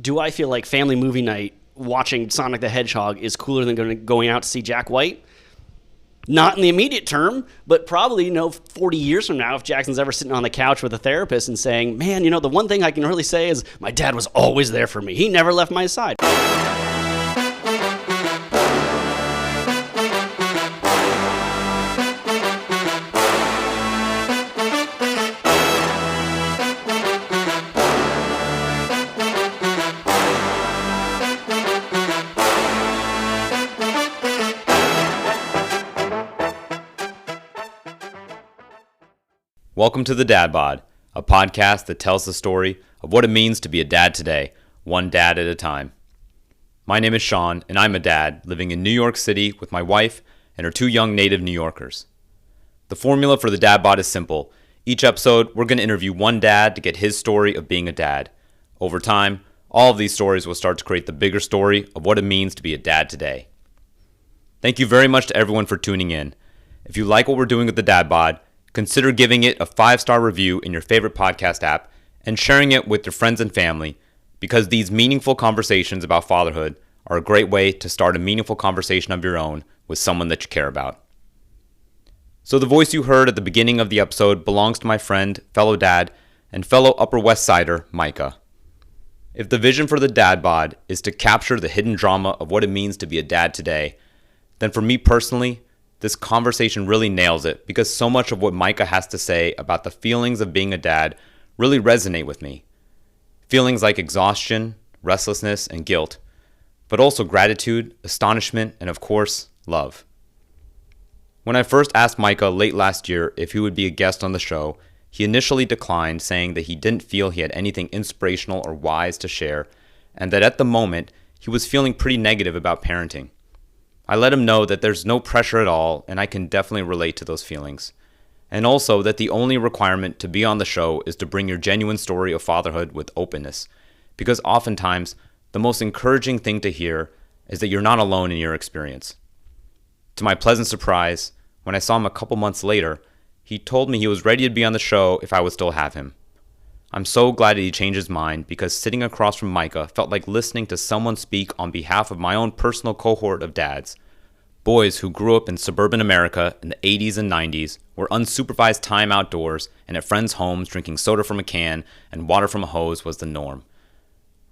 Do I feel like family movie night watching Sonic the Hedgehog is cooler than going out to see Jack White? Not in the immediate term, but probably, 40 years from now, if Jackson's ever sitting on the couch with a therapist and saying, man, the one thing I can really say is my dad was always there for me. He never left my side. Welcome to the Dad Bod, a podcast that tells the story of what it means to be a dad today, one dad at a time. My name is Sean, and I'm a dad living in New York City with my wife and her two young native New Yorkers. The formula for the Dad Bod is simple. Each episode, we're going to interview one dad to get his story of being a dad. Over time, all of these stories will start to create the bigger story of what it means to be a dad today. Thank you very much to everyone for tuning in. If you like what we're doing with the Dad Bod, consider giving it a 5-star review in your favorite podcast app and sharing it with your friends and family, because these meaningful conversations about fatherhood are a great way to start a meaningful conversation of your own with someone that you care about. So the voice you heard at the beginning of the episode belongs to my friend, fellow dad, and fellow Upper West Sider, Micah. If the vision for the Dad Bod is to capture the hidden drama of what it means to be a dad today, then for me personally, this conversation really nails it, because so much of what Micah has to say about the feelings of being a dad really resonate with me. Feelings like exhaustion, restlessness, and guilt, but also gratitude, astonishment, and of course, love. When I first asked Micah late last year if he would be a guest on the show, he initially declined, saying that he didn't feel he had anything inspirational or wise to share, and that at the moment, he was feeling pretty negative about parenting. I let him know that there's no pressure at all, and I can definitely relate to those feelings. And also that the only requirement to be on the show is to bring your genuine story of fatherhood with openness, because oftentimes the most encouraging thing to hear is that you're not alone in your experience. To my pleasant surprise, when I saw him a couple months later, he told me he was ready to be on the show if I would still have him. I'm so glad that he changed his mind, because sitting across from Micah felt like listening to someone speak on behalf of my own personal cohort of dads. Boys who grew up in suburban America in the 80s and 90s, where unsupervised time outdoors and at friends' homes drinking soda from a can and water from a hose was the norm.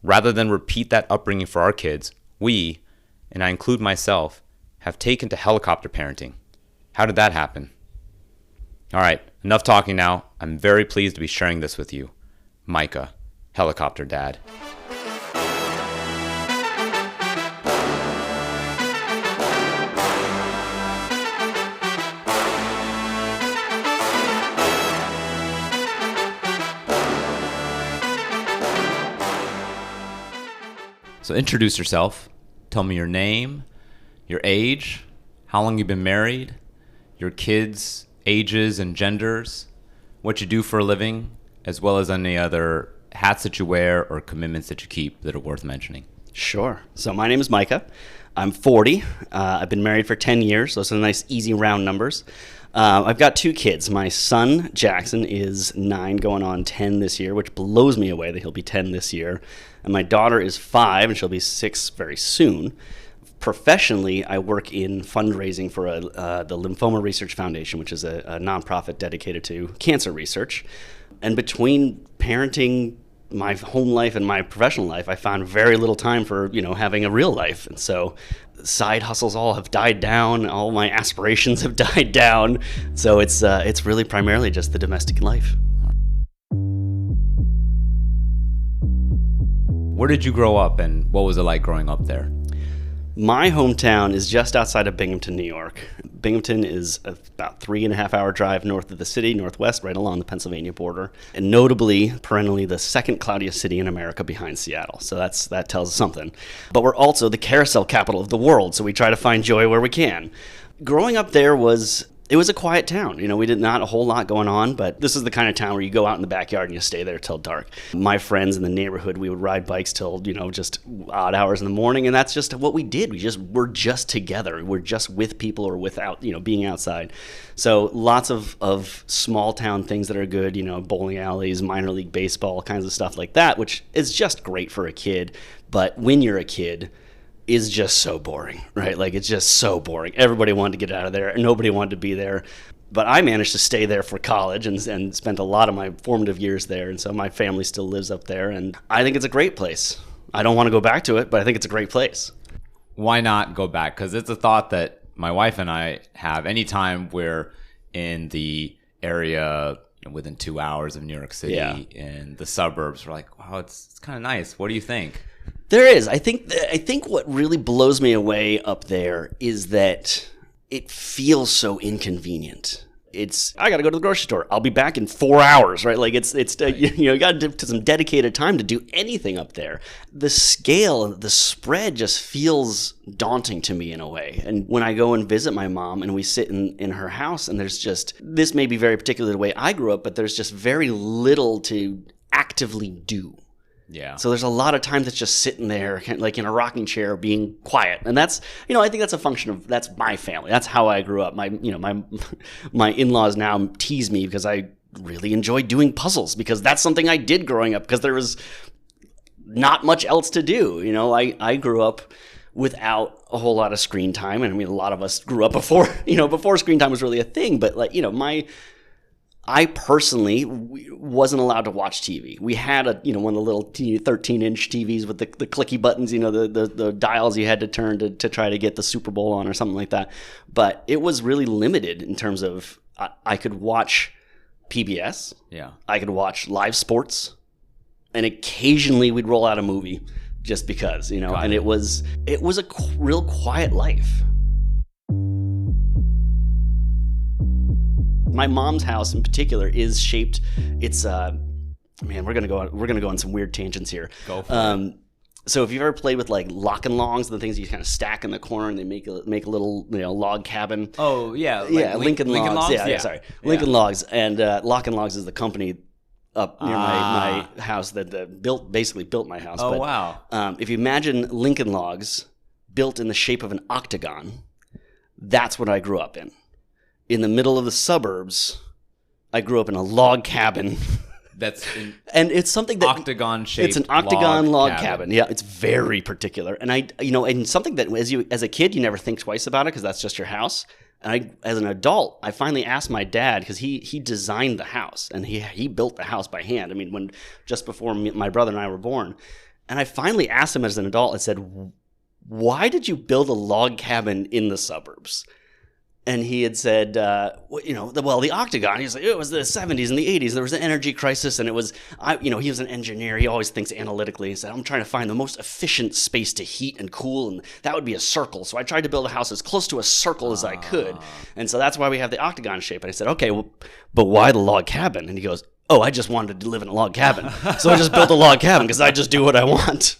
Rather than repeat that upbringing for our kids, we, and I include myself, have taken to helicopter parenting. How did that happen? All right, enough talking now. I'm very pleased to be sharing this with you. Micah, helicopter dad. So introduce yourself. Tell me your name, your age, how long you've been married, your kids' ages and genders, what you do for a living, as well as any other hats that you wear or commitments that you keep that are worth mentioning. Sure. So my name is Micah. I'm 40. I've been married for 10 years. Those are nice, easy, round numbers. I've got 2 kids. My son, Jackson, is 9, going on 10 this year, which blows me away that he'll be 10 this year. And my daughter is 5, and she'll be 6 very soon. Professionally, I work in fundraising for the Lymphoma Research Foundation, which is a nonprofit dedicated to cancer research. And between parenting, my home life, and my professional life, I found very little time for, having a real life. And so side hustles all have died down. All my aspirations have died down. So it's really primarily just the domestic life. Where did you grow up, and what was it like growing up there? My hometown is just outside of Binghamton, New York. Binghamton is about 3.5-hour drive north of the city, northwest, right along the Pennsylvania border, and notably, perennially, the second cloudiest city in America behind Seattle. So that tells us something. But we're also the carousel capital of the world, so we try to find joy where we can. Growing up there was It was a quiet town. We did not a whole lot going on, but this is the kind of town where you go out in the backyard and you stay there till dark. My friends in the neighborhood, we would ride bikes till, just odd hours in the morning, and that's just what we did. We're just together. We're just with people or without, being outside. So lots of small town things that are good, bowling alleys, minor league baseball, kinds of stuff like that, which is just great for a kid. But when you're a kid, is just so boring, right? Like, it's just so boring. Everybody wanted to get out of there, and nobody wanted to be there. But I managed to stay there for college and spent a lot of my formative years there, and so my family still lives up there, and I think it's a great place. I don't want to go back to it, but I think it's a great place. Why not go back? Because it's a thought that my wife and I have. Anytime we're in the area within 2 hours of New York City in the suburbs, we're like, wow, it's kind of nice. What do you think? There is. I think what really blows me away up there is that it feels so inconvenient. I got to go to the grocery store. I'll be back in 4 hours, right? Like you got to some dedicated time to do anything up there. The scale, the spread just feels daunting to me in a way. And when I go and visit my mom and we sit in her house, and this may be very particular the way I grew up, but there's just very little to actively do. Yeah. So there's a lot of time that's just sitting there, like in a rocking chair, being quiet, and that's, I think that's a function of that's my family. That's how I grew up. My in-laws now tease me because I really enjoy doing puzzles because that's something I did growing up because there was not much else to do. I grew up without a whole lot of screen time, and I mean a lot of us grew up before screen time was really a thing. But I personally wasn't allowed to watch TV. We had one of the little 13-inch TVs with the clicky buttons, the dials you had to turn to try to get the Super Bowl on or something like that. But it was really limited in terms of I could watch PBS. Yeah. I could watch live sports, and occasionally we'd roll out a movie just because, and it was a real quiet life. My mom's house in particular is shaped. It's we're gonna go on some weird tangents here. Go for it. So if you've ever played with like lock and longs, the things you kind of stack in the corner and they make a little log cabin. Oh yeah, Lincoln Logs. Yeah, sorry, Lincoln Logs, and Lock and Logs is the company up near my house that basically built my house. Oh, wow. If you imagine Lincoln Logs built in the shape of an octagon, that's what I grew up in. In the middle of the suburbs, I grew up in a log cabin. And it's something that octagon shaped. It's an octagon log cabin. Yeah, it's very particular. And and something that as a kid you never think twice about it because that's just your house. And as an adult, I finally asked my dad because he designed the house and he built the house by hand. I mean, just before my brother and I were born, and I finally asked him as an adult. I said, "Why did you build a log cabin in the suburbs?" And he had said, the octagon, he's like, it was the 70s and the 80s. There was an energy crisis, and it was, he was an engineer. He always thinks analytically. He said, I'm trying to find the most efficient space to heat and cool, and that would be a circle. So I tried to build a house as close to a circle as I could. And so that's why we have the octagon shape. And I said, okay, well, but why the log cabin? And he goes, oh, I just wanted to live in a log cabin. So I just built a log cabin because I just do what I want.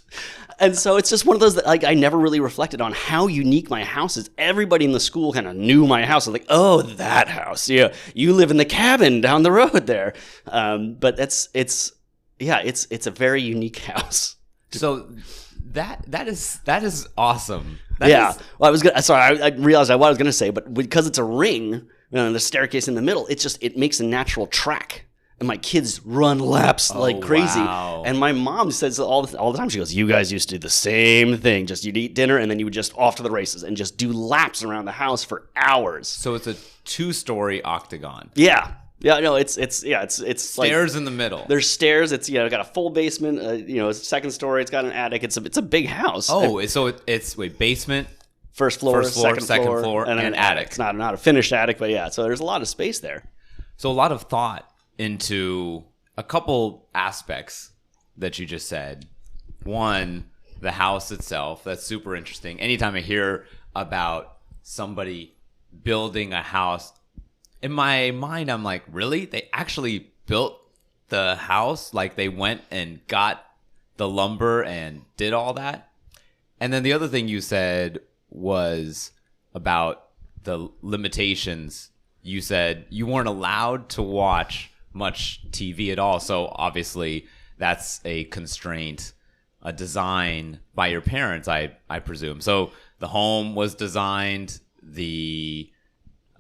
And so it's just one of those that I never really reflected on how unique my house is. Everybody in the school kind of knew my house. I was like, oh, that house. Yeah, you live in the cabin down the road there. But it's a very unique house. So that is awesome. Well, I realized what I was going to say, but because it's a ring and the staircase in the middle, it makes a natural track. And my kids run laps like crazy. Wow. And my mom says all the time, she goes, you guys used to do the same thing. Just you'd eat dinner and then you would just off to the races and just do laps around the house for hours. So it's a 2-story octagon. Yeah. Yeah, no, it's stairs like, in the middle. There's stairs. It's got a full basement. It's a second story. It's got an attic. It's a big house. Oh, so it's basement, first floor, second floor, and an attic. It's not a finished attic, but yeah. So there's a lot of space there. So a lot of thought into a couple aspects that you just said. One, the house itself. That's super interesting. Anytime I hear about somebody building a house, in my mind, I'm like, really? They actually built the house? Like they went and got the lumber and did all that? And then the other thing you said was about the limitations you said you weren't allowed to watch much TV at all. So obviously that's a constraint, a design by your parents, I presume. So the home was designed, the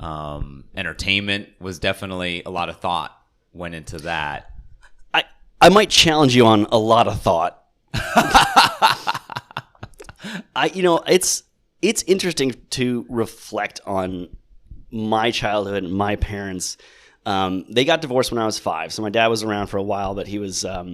entertainment was definitely, a lot of thought went into that. I might challenge you on a lot of thought. It's interesting to reflect on my childhood and my parents. They got divorced when I was 5, so my dad was around for a while, but he was a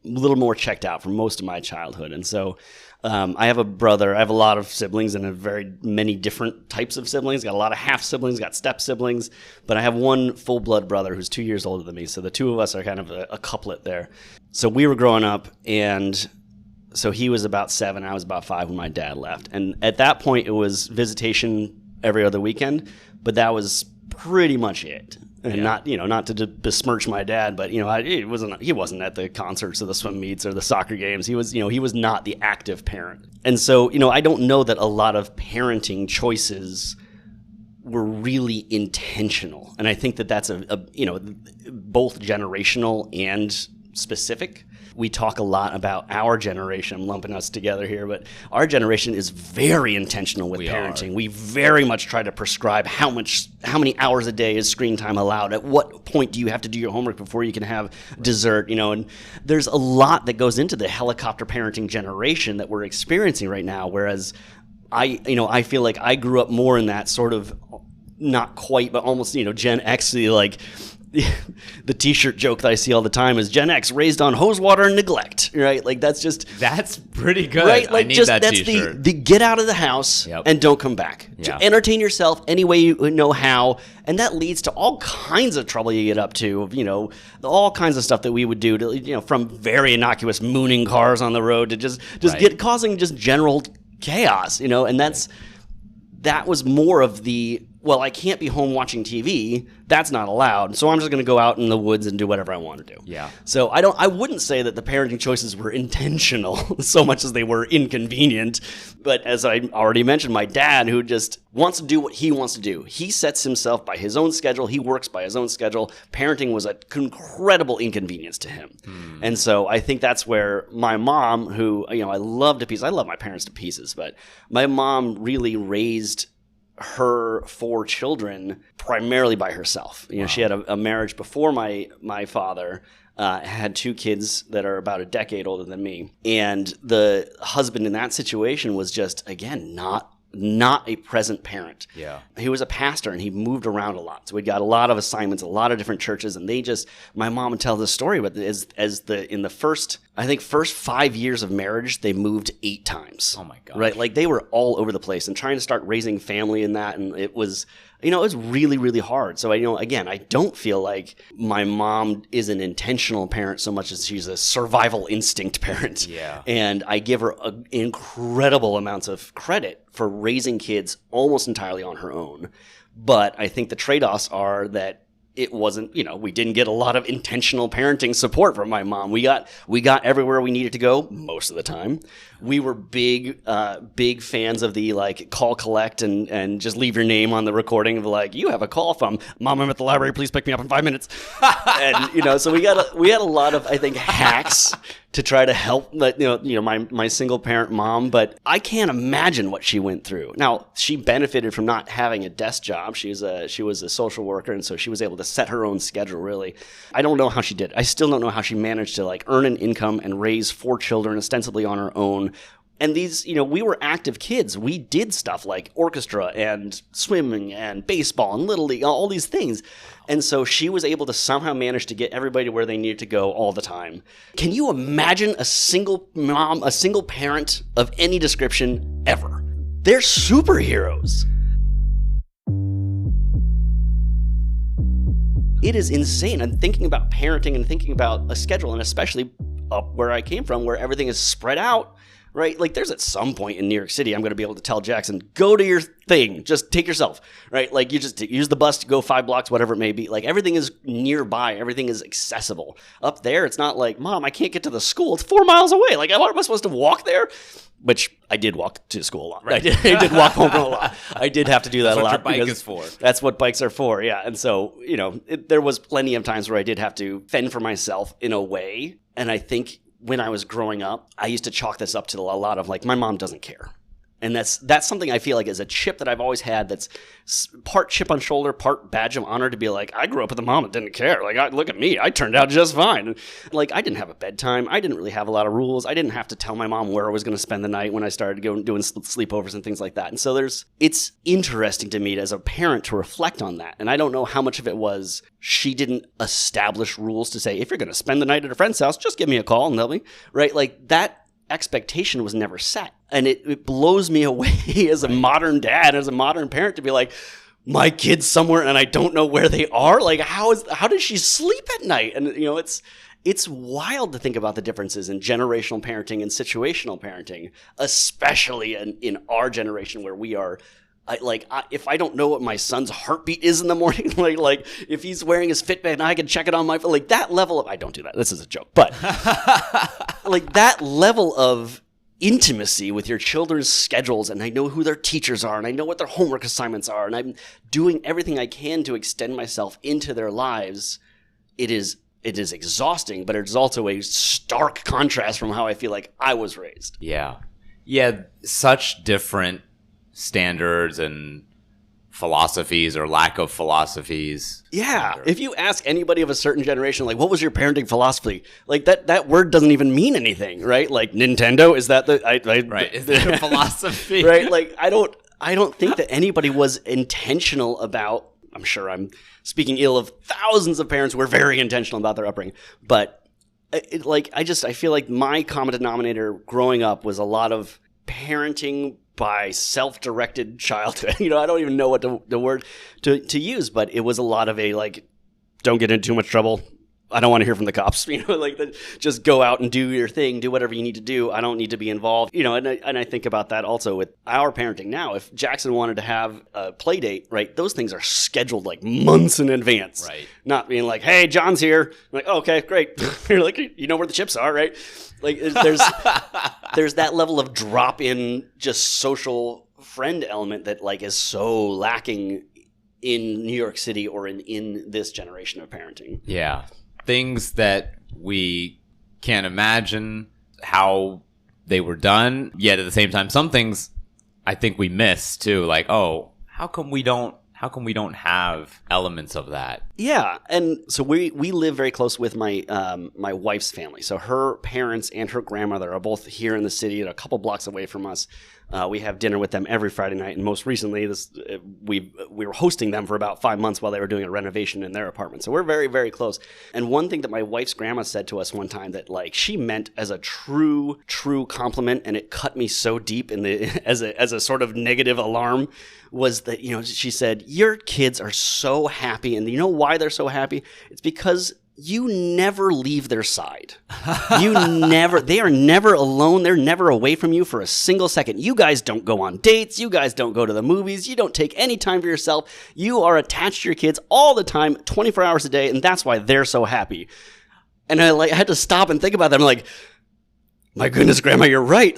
little more checked out for most of my childhood. And so I have a brother. I have a lot of siblings and very many different types of siblings. Got a lot of half siblings, got step siblings, but I have one full blood brother who's 2 years older than me. So the two of us are kind of a couplet there. So we were growing up, and so he was about 7, I was about 5 when my dad left. And at that point, it was visitation every other weekend, but that was pretty much it. And not to besmirch my dad, but he wasn't at the concerts or the swim meets or the soccer games. He was not the active parent. And so, I don't know that a lot of parenting choices were really intentional. And I think that that's both generational and specific. We talk a lot about our generation. I'm lumping us together here, but our generation is very intentional with parenting. We very much try to prescribe how many hours a day is screen time allowed. At what point do you have to do your homework before you can have dessert? And there's a lot that goes into the helicopter parenting generation that we're experiencing right now. Whereas I feel like I grew up more in that sort of, not quite, but almost, Gen X, the t-shirt joke that I see all the time is Gen X raised on hose water and neglect, right? Like that's pretty good. Right? Like I need that that's t-shirt. the get out of the house and don't come back. Yeah. Entertain yourself any way you know how, and that leads to all kinds of trouble you get up to, all kinds of stuff that we would do to, from very innocuous mooning cars on the road to just causing just general chaos, and that was more of the, well, I can't be home watching TV. That's not allowed. So I'm just going to go out in the woods and do whatever I want to do. Yeah. So I wouldn't say that the parenting choices were intentional so much as they were inconvenient. But as I already mentioned, my dad, who just wants to do what he wants to do. He sets himself by his own schedule. He works by his own schedule. Parenting was an incredible inconvenience to him. And so I think that's where my mom, who, I love to pieces. I love my parents to pieces, but my mom really raised her 4 children primarily by herself. She had a marriage before my father, had 2 kids that are about a decade older than me. And the husband in that situation was just, again, not a present parent. Yeah. He was a pastor and he moved around a lot. So we got a lot of assignments, a lot of different churches, and my mom would tell this story, but in the first 5 years of marriage, they moved 8 times. Oh my God. Right? Like they were all over the place and trying to start raising family in that, and it was really, really hard. So again, I don't feel like my mom is an intentional parent so much as she's a survival instinct parent. Yeah. And I give her incredible amounts of credit for raising kids almost entirely on her own. But I think the trade-offs are that it wasn't, we didn't get a lot of intentional parenting support from my mom. We got everywhere we needed to go most of the time. We were big fans of the call collect and just leave your name on the recording of you have a call from Mom, I'm at the library, please pick me up in 5 minutes. And so we had a lot of, I think, hacks to try to help my single parent mom, but I can't imagine what she went through. Now, she benefited from not having a desk job. She was a social worker, and so she was able to set her own schedule, really. I don't know how she did. I still don't know how she managed to earn an income and raise 4 children ostensibly on her own. And these, we were active kids. We did stuff like orchestra and swimming and baseball and Little League, all these things. And so she was able to somehow manage to get everybody to where they needed to go all the time. Can you imagine a single mom, a single parent of any description ever? They're superheroes. It is insane. I'm thinking about parenting and thinking about a schedule, and especially up where I came from, where everything is spread out. right? Like there's at some point in New York City, I'm going to be able to tell Jackson, go to your thing, just take yourself, right? Like you just use the bus to go 5 blocks, whatever it may be. Like everything is nearby. Everything is accessible. Up there, it's not like, Mom, I can't get to the school. It's 4 miles away. Like, am I supposed to walk there? Which I did walk to school a lot. Right. I did walk home a lot. I did have to do that a lot. That's what your bike is for. That's what bikes are for, yeah. And so, there was plenty of times where I did have to fend for myself in a way. And I think when I was growing up, I used to chalk this up to a lot of like, my mom doesn't care. And that's something I feel like is a chip that I've always had that's part chip on shoulder, part badge of honor to be like, I grew up with a mom that didn't care. Like, look at me. I turned out just fine. And, like, I didn't have a bedtime. I didn't really have a lot of rules. I didn't have to tell my mom where I was going to spend the night when I started doing sleepovers and things like that. And so it's interesting to me as a parent to reflect on that. And I don't know how much of it was she didn't establish rules to say, if you're going to spend the night at a friend's house, just give me a call and tell me, right? Like that expectation was never set. And it blows me away as a modern dad, as a modern parent to be like, my kid's somewhere and I don't know where they are. Like, how does she sleep at night? And, it's wild to think about the differences in generational parenting and situational parenting, especially in our generation where we are, if I don't know what my son's heartbeat is in the morning, like if he's wearing his Fitbit and I can check it on my phone, like that level of, I don't do that. This is a joke, but like that level of intimacy with your children's schedules, and I know who their teachers are, and I know what their homework assignments are, and I'm doing everything I can to extend myself into their lives. It is exhausting, but it's also a stark contrast from how I feel like I was raised. Yeah, such different standards and philosophies or lack of philosophies. Yeah. If you ask anybody of a certain generation, like, what was your parenting philosophy? Like that word doesn't even mean anything, right? Like Nintendo, is that right? Is that a philosophy? Right? Like I don't think that anybody was intentional about. I'm sure I'm speaking ill of thousands of parents who were very intentional about their upbringing, but I feel like my common denominator growing up was a lot of parenting by self-directed childhood. I don't even know what the word to use, but it was a lot of a like, don't get into too much trouble. I don't want to hear from the cops. Just go out and do your thing, do whatever you need to do. I don't need to be involved. And I think about that also with our parenting now. If Jackson wanted to have a play date, right, those things are scheduled like months in advance. Right. Not being like, hey, John's here. I'm like, oh, okay, great. You're like, you know where the chips are, right? Like there's that level of drop in just social friend element that like is so lacking in New York City or in this generation of parenting. Yeah. Things that we can't imagine how they were done, yet at the same time, some things I think we miss too. Like, oh, how come we don't have elements of that? Yeah, and so we live very close with my my wife's family. So her parents and her grandmother are both here in the city, a couple blocks away from us. We have dinner with them every Friday night, and most recently, we were hosting them for about 5 months while they were doing a renovation in their apartment. So we're very, very close. And one thing that my wife's grandma said to us one time that like she meant as a true compliment, and it cut me so deep in the as a sort of negative alarm, was that she said, "Your kids are so happy, and you know why they're so happy? It's because you never leave their side. They are never alone. They're never away from you for a single second. You guys don't go on dates. You guys don't go to the movies. You don't take any time for yourself. You are attached to your kids all the time, 24 hours a day, and that's why they're so happy." And I had to stop and think about that. I'm like, my goodness, Grandma, you're right.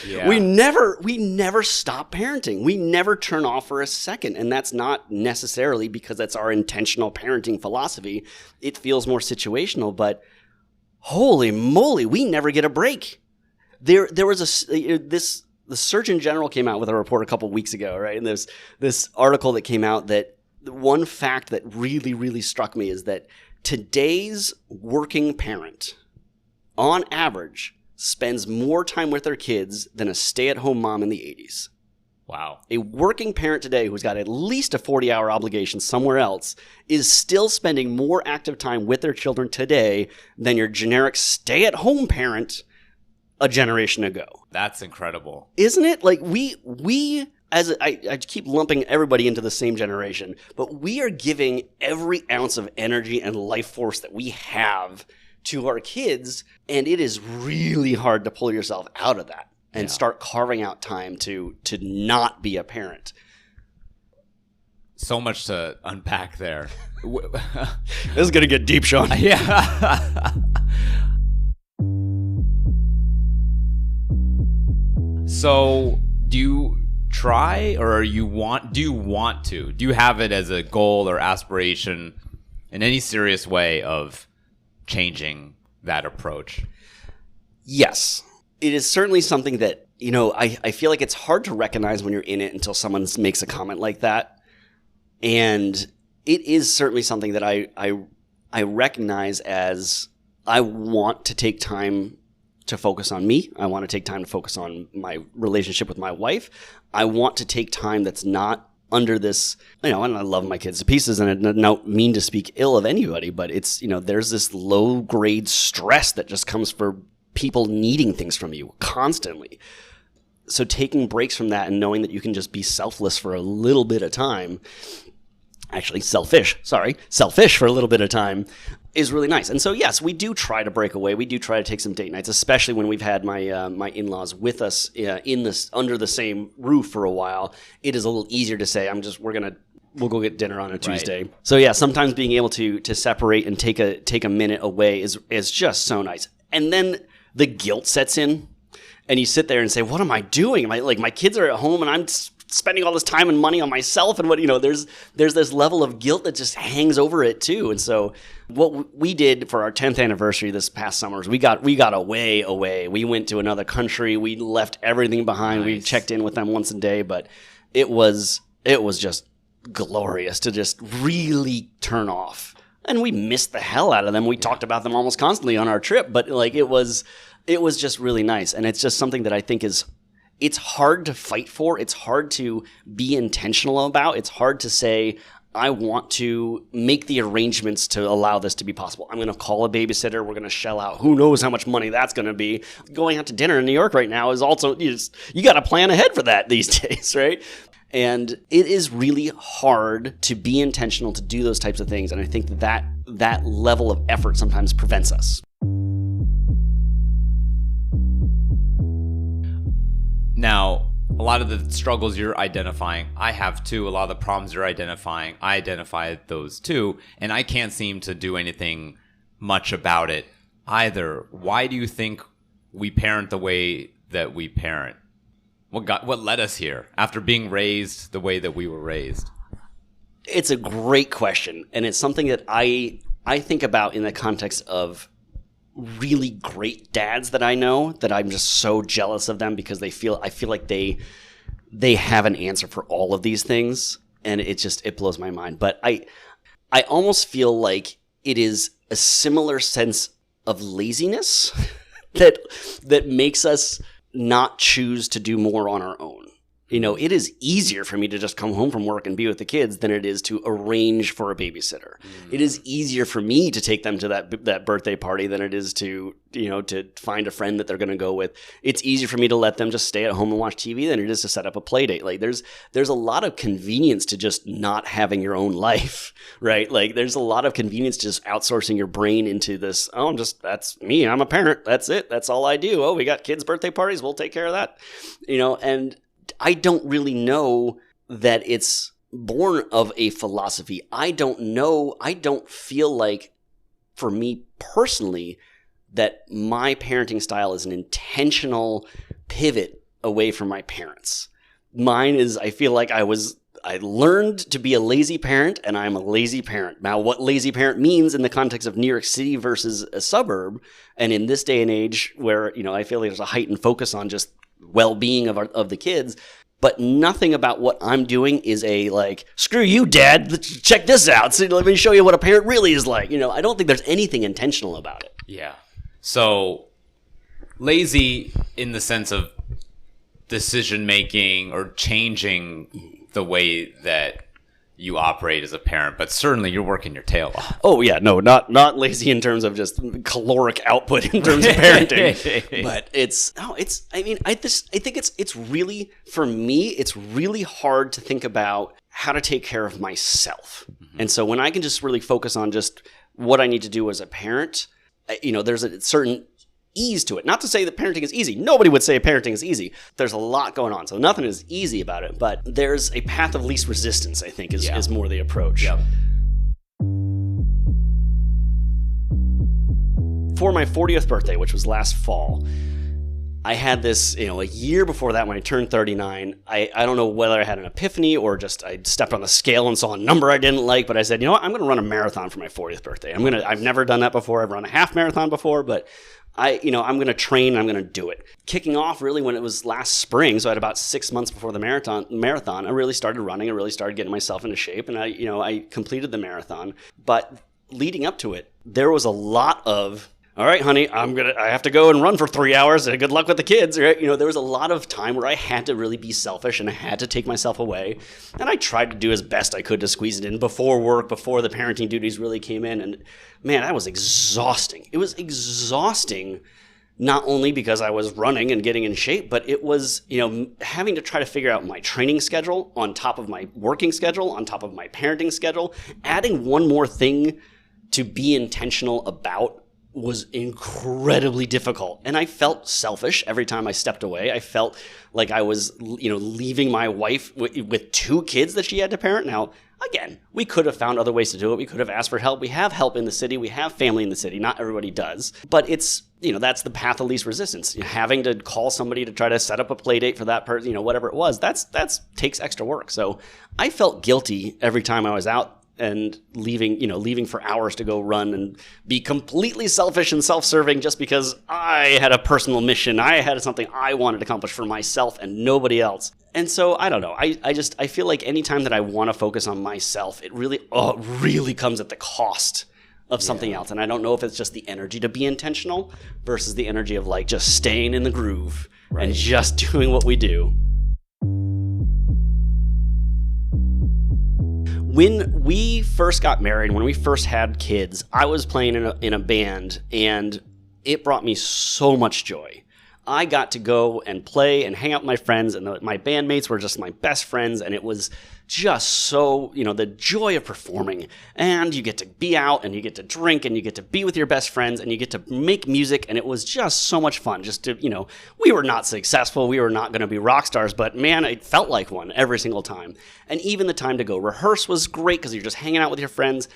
Yeah. We never stop parenting. We never turn off for a second. And that's not necessarily because that's our intentional parenting philosophy. It feels more situational, but holy moly, we never get a break. There was the Surgeon General came out with a report a couple of weeks ago, right? And there's this article that came out that one fact that really, really struck me is that today's working parent, on average, spends more time with their kids than a stay-at-home mom in the 80s. Wow. A working parent today who's got at least a 40-hour obligation somewhere else is still spending more active time with their children today than your generic stay-at-home parent a generation ago. That's incredible. Isn't it? Like I keep lumping everybody into the same generation, but we are giving every ounce of energy and life force that we have to our kids, and it is really hard to pull yourself out of that. and start carving out time to not be a parent. So much to unpack there. This is going to get deep, Sean. Yeah. So, do you try, or do you want to? Do you have it as a goal or aspiration in any serious way of changing that approach? Yes. It is certainly something that, I feel like it's hard to recognize when you're in it until someone makes a comment like that. And it is certainly something that I recognize as I want to take time to focus on me. I want to take time to focus on my relationship with my wife. I want to take time that's not under this, and I love my kids to pieces, and I don't mean to speak ill of anybody, but it's, there's this low grade stress that just comes for people needing things from you constantly. So taking breaks from that and knowing that you can just be selfless for a little bit of time, selfish for a little bit of time, is really nice. And so, yes, we do try to break away. We do try to take some date nights, especially when we've had my in-laws with us under the same roof for a while. It is a little easier to say, we'll go get dinner on a Tuesday. Right. So yeah, sometimes being able to separate and take a minute away is just so nice. And then the guilt sets in, and you sit there and say, what am I doing? My kids are at home and I'm spending all this time and money on myself, and there's this level of guilt that just hangs over it too. And so what we did for our 10th anniversary this past summer is we got away. We went to another country. We left everything behind. Nice. We checked in with them once a day, but it was just glorious to just really turn off. And we missed the hell out of them. We talked about them almost constantly on our trip, but it was just really nice. And it's just something that I think it's hard to fight for. It's hard to be intentional about. It's hard to say, I want to make the arrangements to allow this to be possible. I'm going to call a babysitter. We're going to shell out. Who knows how much money that's going to be. Going out to dinner in New York right now is also, you got to plan ahead for that these days, right? And it is really hard to be intentional to do those types of things. And I think that level of effort sometimes prevents us. Now, a lot of the struggles you're identifying, I have too. A lot of the problems you're identifying, I identify those too. And I can't seem to do anything much about it either. Why do you think we parent the way that we parent? What led us here after being raised the way that we were raised? It's a great question. And it's something that I think about in the context of really great dads that I know, that I'm just so jealous of them because I feel like they have an answer for all of these things, and it blows my mind. But I almost feel like it is a similar sense of laziness that makes us not choose to do more on our own. It is easier for me to just come home from work and be with the kids than it is to arrange for a babysitter. It is easier for me to take them to that birthday party than it is to find a friend that they're going to go with. It's easier for me to let them just stay at home and watch TV than it is to set up a play date. There's a lot of convenience to just not having your own life, right? There's a lot of convenience to just outsourcing your brain into this, that's me. I'm a parent. That's it. That's all I do. Oh, we got kids' birthday parties. We'll take care of that. And I don't really know that it's born of a philosophy. I don't feel like, for me personally, that my parenting style is an intentional pivot away from my parents. Mine is, I feel like I learned to be a lazy parent, and I'm a lazy parent. Now, what lazy parent means in the context of New York City versus a suburb, and in this day and age where, I feel like there's a heightened focus on just well-being of the kids, but nothing about what I'm doing is screw you, Dad, check this out. So let me show you what a parent really is like. I don't think there's anything intentional about it. Yeah. So lazy in the sense of decision-making or changing the way that you operate as a parent, but certainly you're working your tail off. Oh yeah, no, not lazy in terms of just caloric output in terms of parenting, but I think it's really, for me, it's really hard to think about how to take care of myself. Mm-hmm. And so when I can just really focus on just what I need to do as a parent, there's a certain ease to it. Not to say that parenting is easy. Nobody would say parenting is easy. There's a lot going on. So nothing is easy about it, but there's a path of least resistance, I think, is more the approach. Yep. For my 40th birthday, which was last fall, I had this, a year before that when I turned 39, I don't know whether I had an epiphany or just I stepped on the scale and saw a number I didn't like, but I said, I'm going to run a marathon for my 40th birthday. I've never done that before. I've run a half marathon before, but I'm going to train, I'm going to do it. Kicking off really when it was last spring, so I had about 6 months before the marathon, I really started running. I really started getting myself into shape, and I completed the marathon. But leading up to it, there was a lot of, all right, honey, I have to go and run for 3 hours. Good luck with the kids. Right? There was a lot of time where I had to really be selfish and I had to take myself away. And I tried to do as best I could to squeeze it in before work, before the parenting duties really came in. And man, that was exhausting. It was exhausting, not only because I was running and getting in shape, but it was, having to try to figure out my training schedule on top of my working schedule, on top of my parenting schedule. Adding one more thing to be intentional about was incredibly difficult. And I felt selfish every time I stepped away. I felt like I was, leaving my wife with 2 kids that she had to parent. Now, again, we could have found other ways to do it. We could have asked for help. We have help in the city. We have family in the city. Not everybody does. But it's, that's the path of least resistance. Having to call somebody to try to set up a play date for that person, whatever it was, that's takes extra work. So I felt guilty every time I was out and leaving for hours to go run and be completely selfish and self-serving just because I had a personal mission. I had something I wanted to accomplish for myself and nobody else. And so, I don't know. I feel like anytime that I want to focus on myself, it really comes at the cost of something else. And I don't know if it's just the energy to be intentional versus the energy of just staying in the groove and just doing what we do. When we first got married, when we first had kids, I was playing in a band, and it brought me so much joy. I got to go and play and hang out with my friends, and my bandmates were just my best friends, and it was just so, the joy of performing. And you get to be out, and you get to drink, and you get to be with your best friends, and you get to make music, and it was just so much fun. Just to, we were not successful, we were not going to be rock stars, but man, it felt like one every single time. And even the time to go rehearse was great because you're just hanging out with your friends.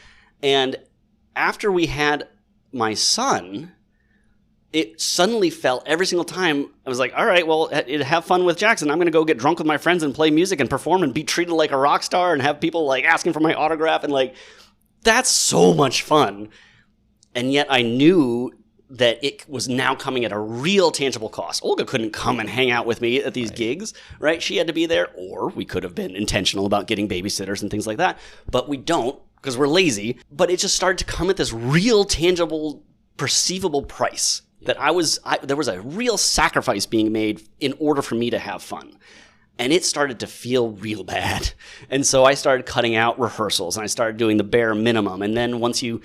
And after we had my son, it suddenly felt every single time, I was like, all right, well, have fun with Jackson. I'm going to go get drunk with my friends and play music and perform and be treated like a rock star and have people asking for my autograph. And that's so much fun. And yet I knew that it was now coming at a real tangible cost. Olga couldn't come and hang out with me at these gigs, right? She had to be there, or we could have been intentional about getting babysitters and things like that. But we don't because we're lazy. But it just started to come at this real tangible, perceivable price. That there was a real sacrifice being made in order for me to have fun. And it started to feel real bad. And so I started cutting out rehearsals and I started doing the bare minimum. And then once you're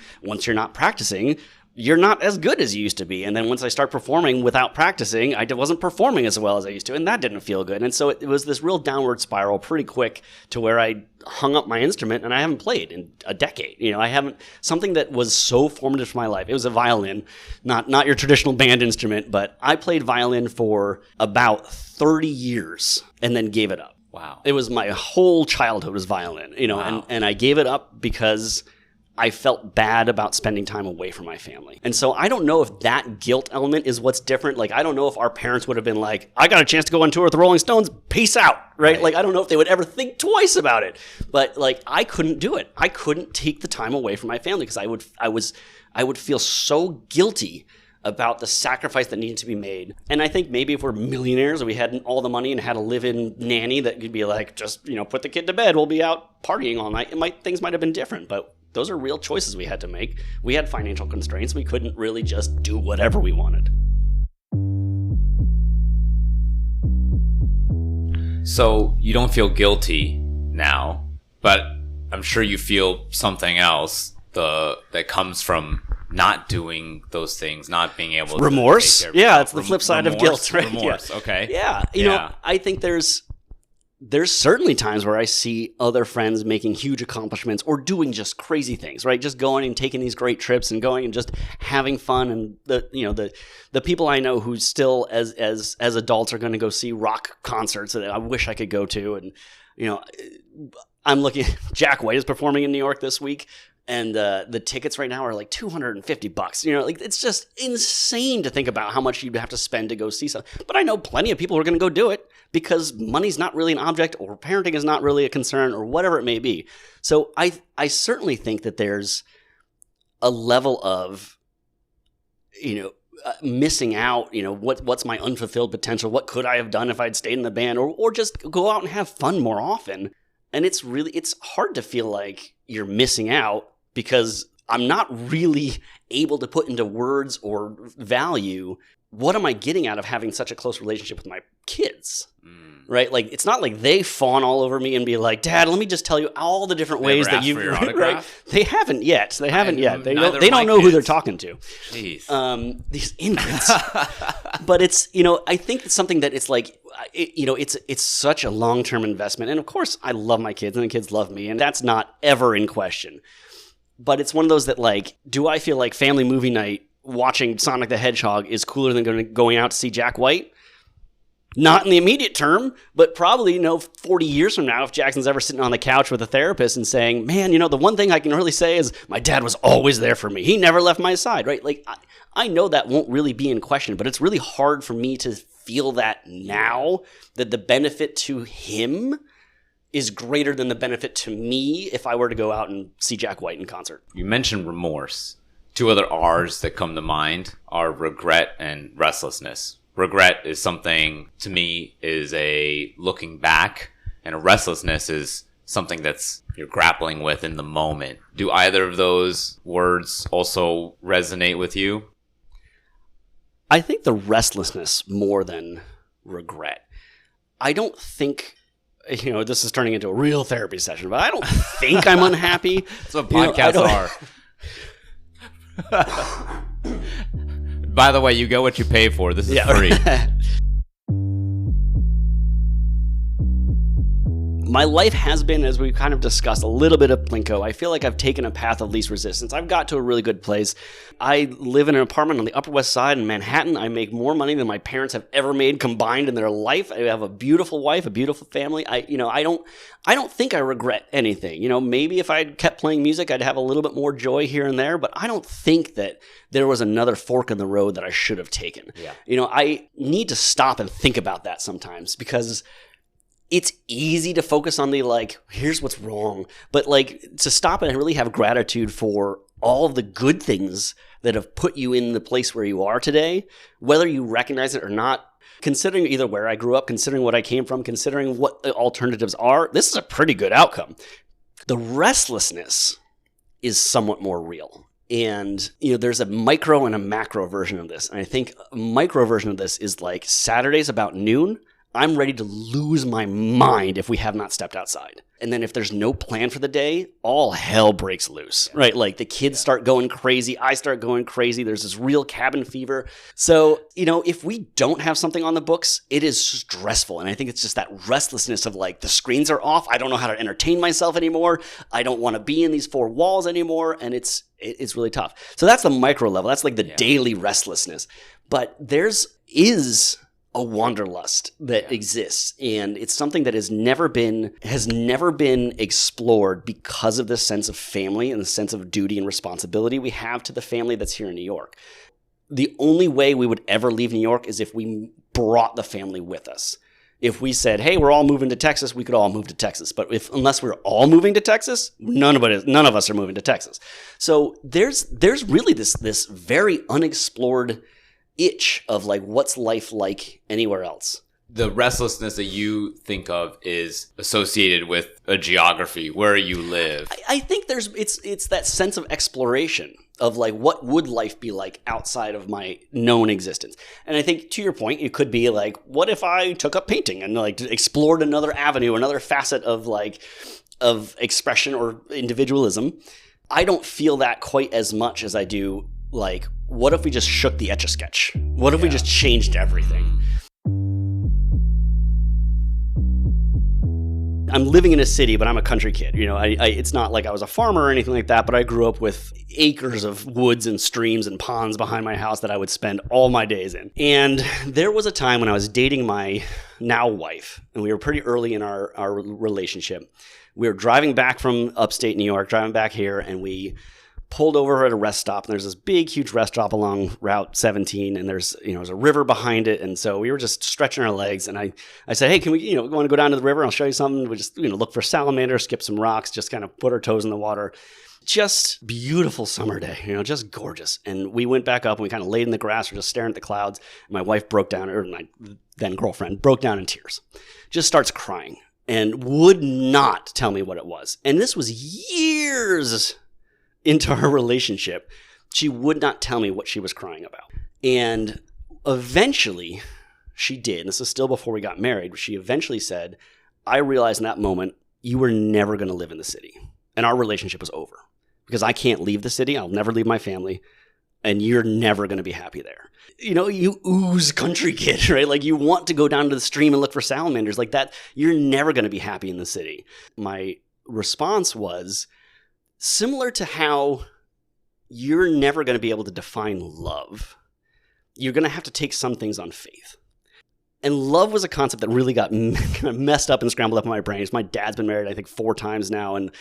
not practicing, you're not as good as you used to be. And then once I start performing without practicing, I wasn't performing as well as I used to. And that didn't feel good. And so it was this real downward spiral pretty quick to where I hung up my instrument and I haven't played in a decade. Something that was so formative for my life. It was a violin, not your traditional band instrument, but I played violin for about 30 years and then gave it up. Wow. It was my whole childhood was violin, wow. and I gave it up because I felt bad about spending time away from my family. And so I don't know if that guilt element is what's different. I don't know if our parents would have been like, I got a chance to go on tour with the Rolling Stones, peace out, right? I don't know if they would ever think twice about it. But I couldn't do it. I couldn't take the time away from my family because I would feel so guilty about the sacrifice that needed to be made. And I think maybe if we're millionaires, we had all the money and had a live-in nanny that could be just, put the kid to bed, we'll be out partying all night. Things might have been different, but those are real choices we had to make. We had financial constraints. We couldn't really just do whatever we wanted. So you don't feel guilty now, but I'm sure you feel something else that comes from not doing those things, not being able to remorse. Yeah, it's the flip side of guilt, right? Remorse. Yeah. Okay. Yeah. You know, I think there's there's certainly times where I see other friends making huge accomplishments or doing just crazy things, right? Just going and taking these great trips and going and just having fun. And the people I know who still as adults are going to go see rock concerts that I wish I could go to. And, I'm looking, Jack White is performing in New York this week. And the tickets right now are like $250. It's just insane to think about how much you'd have to spend to go see something. But I know plenty of people who are going to go do it because money's not really an object, or parenting is not really a concern, or whatever it may be. So I certainly think that there's a level of, missing out. What's my unfulfilled potential? What could I have done if I'd stayed in the band, or just go out and have fun more often? And it's hard to feel like you're missing out, because I'm not really able to put into words or value what am I getting out of having such a close relationship with my kids, right? Like, it's not like they fawn all over me and be like, Dad, let me just tell you all the different ways that you've right? They haven't yet. They don't know who they're talking to. Jeez. These infants. But it's, I think it's something that it's like, it's such a long-term investment. And of course, I love my kids and the kids love me, and that's not ever in question. But it's one of those that, like, do I feel like family movie night watching Sonic the Hedgehog is cooler than going out to see Jack White? Not in the immediate term, but probably, 40 years from now, if Jackson's ever sitting on the couch with a therapist and saying, man, the one thing I can really say is my dad was always there for me. He never left my side, right? Like, I know that won't really be in question, but it's really hard for me to feel that now, that the benefit to him is greater than the benefit to me if I were to go out and see Jack White in concert. You mentioned remorse. Two other R's that come to mind are regret and restlessness. Regret is something, to me, is a looking back, and a restlessness is something that's you're grappling with in the moment. Do either of those words also resonate with you? I think the restlessness more than regret. I don't think, this is turning into a real therapy session, but I don't think I'm unhappy. That's what podcasts are. By the way, you get what you pay for. This is free. My life has been, as we've kind of discussed, a little bit of plinko. I feel like I've taken a path of least resistance. I've got to a really good place. I live in an apartment on the Upper West Side in Manhattan. I make more money than my parents have ever made combined in their life. I have a beautiful wife, a beautiful family. I don't think I regret anything. Maybe if I'd kept playing music, I'd have a little bit more joy here and there, but I don't think that there was another fork in the road that I should have taken. Yeah. I need to stop and think about that sometimes, because it's easy to focus on the, like, here's what's wrong. But, like, to stop and really have gratitude for all of the good things that have put you in the place where you are today, whether you recognize it or not, considering either where I grew up, considering what I came from, considering what the alternatives are, this is a pretty good outcome. The restlessness is somewhat more real. And, there's a micro and a macro version of this. And I think a micro version of this is like Saturdays about noon, I'm ready to lose my mind if we have not stepped outside. And then if there's no plan for the day, all hell breaks loose, right? Like the kids start going crazy. I start going crazy. There's this real cabin fever. So, if we don't have something on the books, it is stressful. And I think it's just that restlessness of, like, the screens are off. I don't know how to entertain myself anymore. I don't want to be in these four walls anymore. And it's really tough. So that's the micro level. That's like the daily restlessness. But is a wanderlust that exists, and it's something that has never been explored because of this sense of family and the sense of duty and responsibility we have to the family that's here in New York. The only way we would ever leave New York is if we brought the family with us. If we said, hey, we're all moving to Texas, we could all move to Texas. But unless we're all moving to Texas, none of us are moving to Texas. So there's really this very unexplored itch of, like, what's life like anywhere else. The restlessness that you think of is associated with a geography, where you live. I think it's that sense of exploration of, like, what would life be like outside of my known existence. And I think, to your point, it could be like, what if I took up painting and, like, explored another avenue, another facet of expression or individualism. I don't feel that quite as much as I do, like, what if we just shook the Etch-a-Sketch? What if we just changed everything? I'm living in a city, but I'm a country kid. It's not like I was a farmer or anything like that, but I grew up with acres of woods and streams and ponds behind my house that I would spend all my days in. And there was a time when I was dating my now wife, and we were pretty early in our relationship. We were driving back from upstate New York, driving back here, and we pulled over at a rest stop, and there's this big, huge rest stop along Route 17, and there's a river behind it, and so we were just stretching our legs, and I said, hey, can we, want to go down to the river? I'll show you something. We just, look for salamanders, skip some rocks, just kind of put our toes in the water. Just beautiful summer day, just gorgeous. And we went back up, and we kind of laid in the grass, we're just staring at the clouds. My wife broke down, or my then girlfriend broke down in tears, just starts crying, and would not tell me what it was. And this was years into our relationship. She would not tell me what she was crying about. And eventually she did. And this is still before we got married. She eventually said, I realized in that moment, you were never going to live in the city. And our relationship was over because I can't leave the city. I'll never leave my family. And you're never going to be happy there. You ooze country kid, right? Like you want to go down to the stream and look for salamanders like that. You're never going to be happy in the city. My response was, similar to how you're never going to be able to define love, you're going to have to take some things on faith. And love was a concept that really got kind of messed up and scrambled up in my brain. My dad's been married, I think, 4 times now. And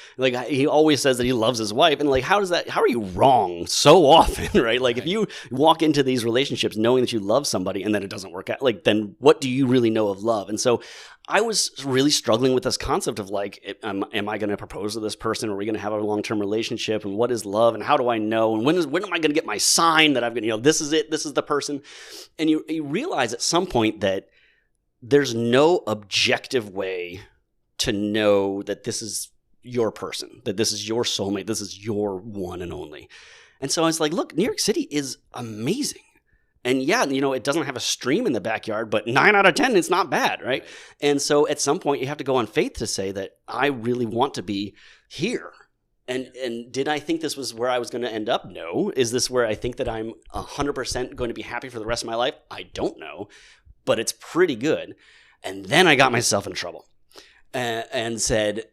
he always says that he loves his wife. And how are you wrong so often, right? If you walk into these relationships knowing that you love somebody and then it doesn't work out, then what do you really know of love? And so I was really struggling with this concept of am I going to propose to this person? Are we going to have a long-term relationship? And what is love? And how do I know? And when am I going to get my sign that I'm going to, this is it, this is the person? And you realize at some point that there's no objective way to know that this is your person, that this is your soulmate, this is your one and only. And so I was like, look, New York City is amazing. And yeah, it doesn't have a stream in the backyard, but 9 out of 10, it's not bad, right? And so at some point you have to go on faith to say that I really want to be here. And did I think this was where I was going to end up? No. Is this where I think that I'm 100% going to be happy for the rest of my life? I don't know, but it's pretty good. And then I got myself in trouble and said,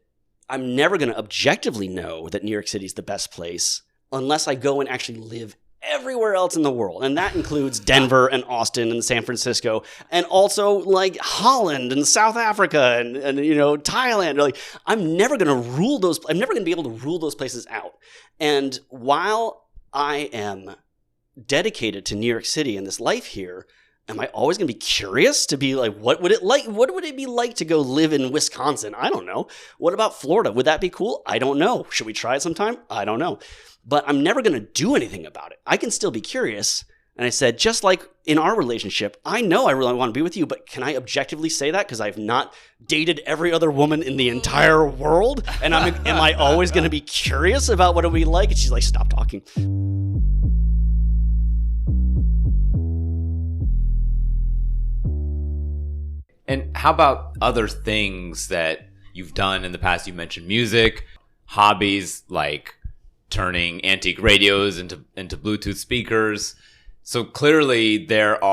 I'm never going to objectively know that New York City is the best place unless I go and actually live everywhere else in the world. And that includes Denver and Austin and San Francisco, and also Holland and South Africa and Thailand. I'm never going to be able to rule those places out. And while I am dedicated to New York City and this life here, am I always going to be curious to be what would it be like to go live in Wisconsin? I don't know. What about Florida? Would that be cool? I don't know. Should we try it sometime? I don't know. But I'm never going to do anything about it. I can still be curious. And I said, just like in our relationship, I know I really want to be with you, but can I objectively say that? Because I've not dated every other woman in the entire world. And am I always going to be curious about what it would be like? And she's like, stop talking. And how about other things that you've done in the past? You mentioned music, hobbies like turning antique radios into Bluetooth speakers. So clearly there's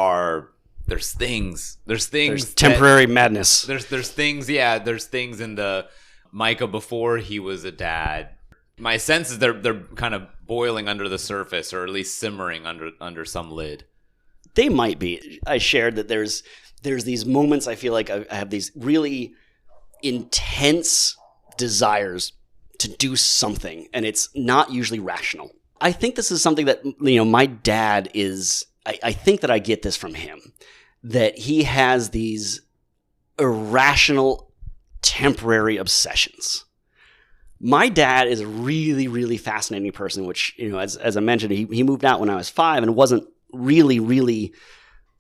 temporary madness. There's things in the Micah before he was a dad. My sense is they're kind of boiling under the surface, or at least simmering under some lid. They might be. I shared that there's these moments I feel like I have these really intense desires to do something, and it's not usually rational. I think this is something that, my dad is, I think that I get this from him, that he has these irrational, temporary obsessions. My dad is a really, really fascinating person, which, as I mentioned, he moved out when I was 5 and wasn't really, really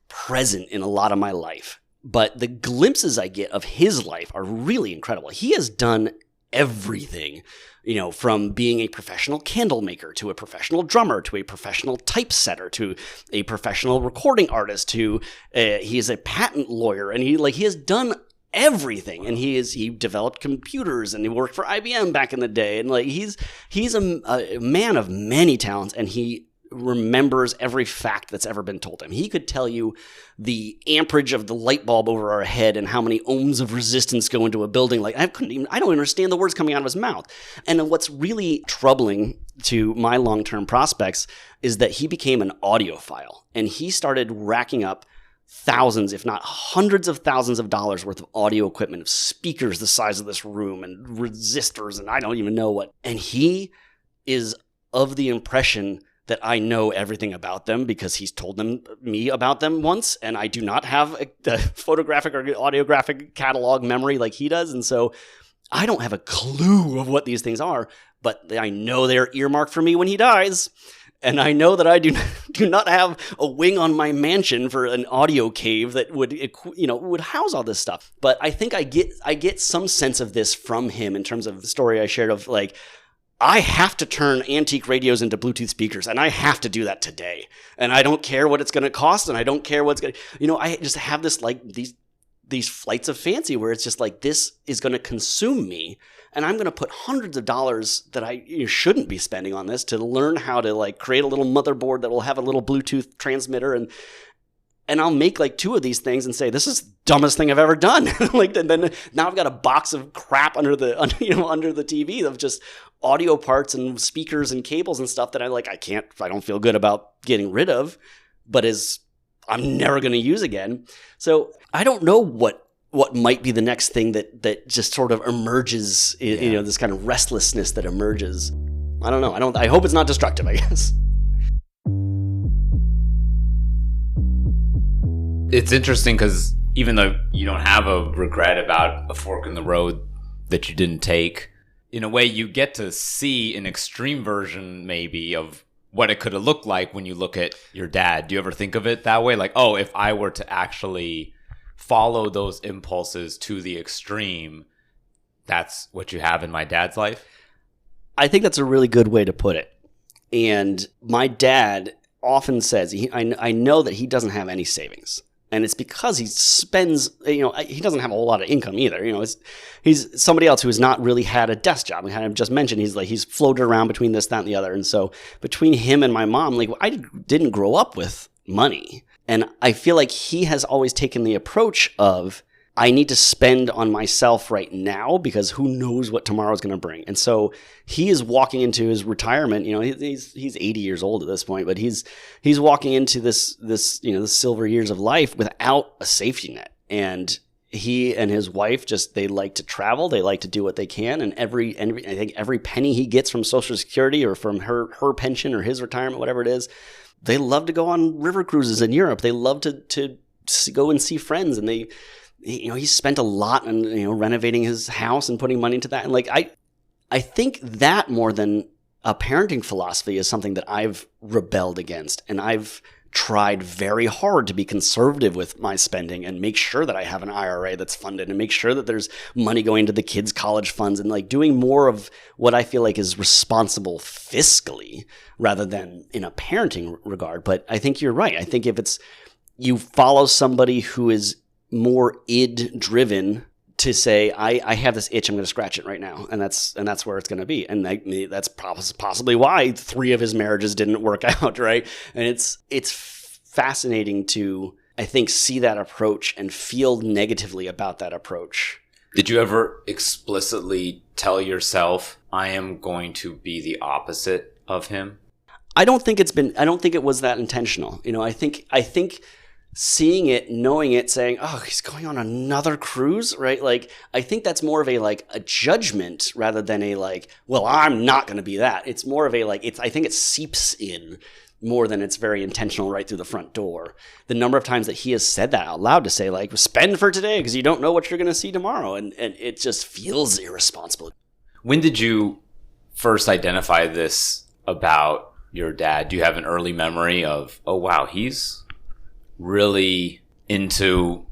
present in a lot of my life. But the glimpses I get of his life are really incredible. He has done everything, from being a professional candle maker to a professional drummer to a professional typesetter to a professional recording artist to he is a patent lawyer, and he has done everything. And he developed computers, and he worked for IBM back in the day, and he's a man of many talents, and he remembers every fact that's ever been told him. He could tell you the amperage of the light bulb over our head and how many ohms of resistance go into a building. Like I don't understand the words coming out of his mouth. And what's really troubling to my long-term prospects is that he became an audiophile, and he started racking up thousands, if not hundreds of thousands of dollars worth of audio equipment, of speakers the size of this room and resistors and I don't even know what. And he is of the impression that I know everything about them because he's told me about them once, and I do not have a photographic or audiographic catalog memory like he does. And so I don't have a clue of what these things are, but I know they're earmarked for me when he dies. And I know that I do not have a wing on my mansion for an audio cave that would house all this stuff. But I think I get some sense of this from him in terms of the story I shared of like, I have to turn antique radios into Bluetooth speakers, and I have to do that today. And I don't care what it's going to cost, and I don't care what's going to, I just have this like these flights of fancy where it's just like, this is going to consume me. And I'm going to put hundreds of dollars that I shouldn't be spending on this to learn how to like create a little motherboard that will have a little Bluetooth transmitter, and I'll make like 2 of these things and say, this is the dumbest thing I've ever done. Like, and then now I've got a box of crap under the TV of just audio parts and speakers and cables and stuff that I don't feel good about getting rid of, but I'm never going to use again. So I don't know what might be the next thing that just sort of emerges, this kind of restlessness that emerges. I don't know. I hope it's not destructive, I guess. It's interesting because even though you don't have a regret about a fork in the road that you didn't take, in a way you get to see an extreme version maybe of what it could have looked like when you look at your dad. Do you ever think of it that way? Like, oh, if I were to actually follow those impulses to the extreme, that's what you have in my dad's life? I think that's a really good way to put it. And my dad often says, I know that he doesn't have any savings. And it's because he spends, he doesn't have a whole lot of income either. He's somebody else who has not really had a desk job. We kind of just mentioned he's floated around between this, that, and the other. And so between him and my mom, I didn't grow up with money. And I feel like he has always taken the approach of, I need to spend on myself right now because who knows what tomorrow is going to bring. And so he is walking into his retirement. He's 80 years old at this point, but he's walking into this the silver years of life without a safety net. And he and his wife they like to travel, they like to do what they can, and I think every penny he gets from Social Security or from her pension or his retirement, whatever it is, they love to go on river cruises in Europe. They love to go and see friends, and he spent a lot on renovating his house and putting money into that. And I think that more than a parenting philosophy is something that I've rebelled against, and I've tried very hard to be conservative with my spending and make sure that I have an IRA that's funded and make sure that there's money going to the kids' college funds and doing more of what I feel like is responsible fiscally rather than in a parenting regard. But I think you're right. I think if you follow somebody who is more id driven to say, I have this itch, I'm going to scratch it right now. And that's where it's going to be. And that's possibly why 3 of his marriages didn't work out. Right. And it's fascinating to, I think, see that approach and feel negatively about that approach. Did you ever explicitly tell yourself, I am going to be the opposite of him? I don't think it was that intentional. I think seeing it, knowing it, saying, oh, he's going on another cruise, right? I think that's more of a judgment rather than well, I'm not going to be that. It's more of I think it seeps in more than it's very intentional right through the front door. The number of times that he has said that out loud to say spend for today because you don't know what you're going to see tomorrow. And it just feels irresponsible. When did you first identify this about your dad? Do you have an early memory of, oh, wow, he's really into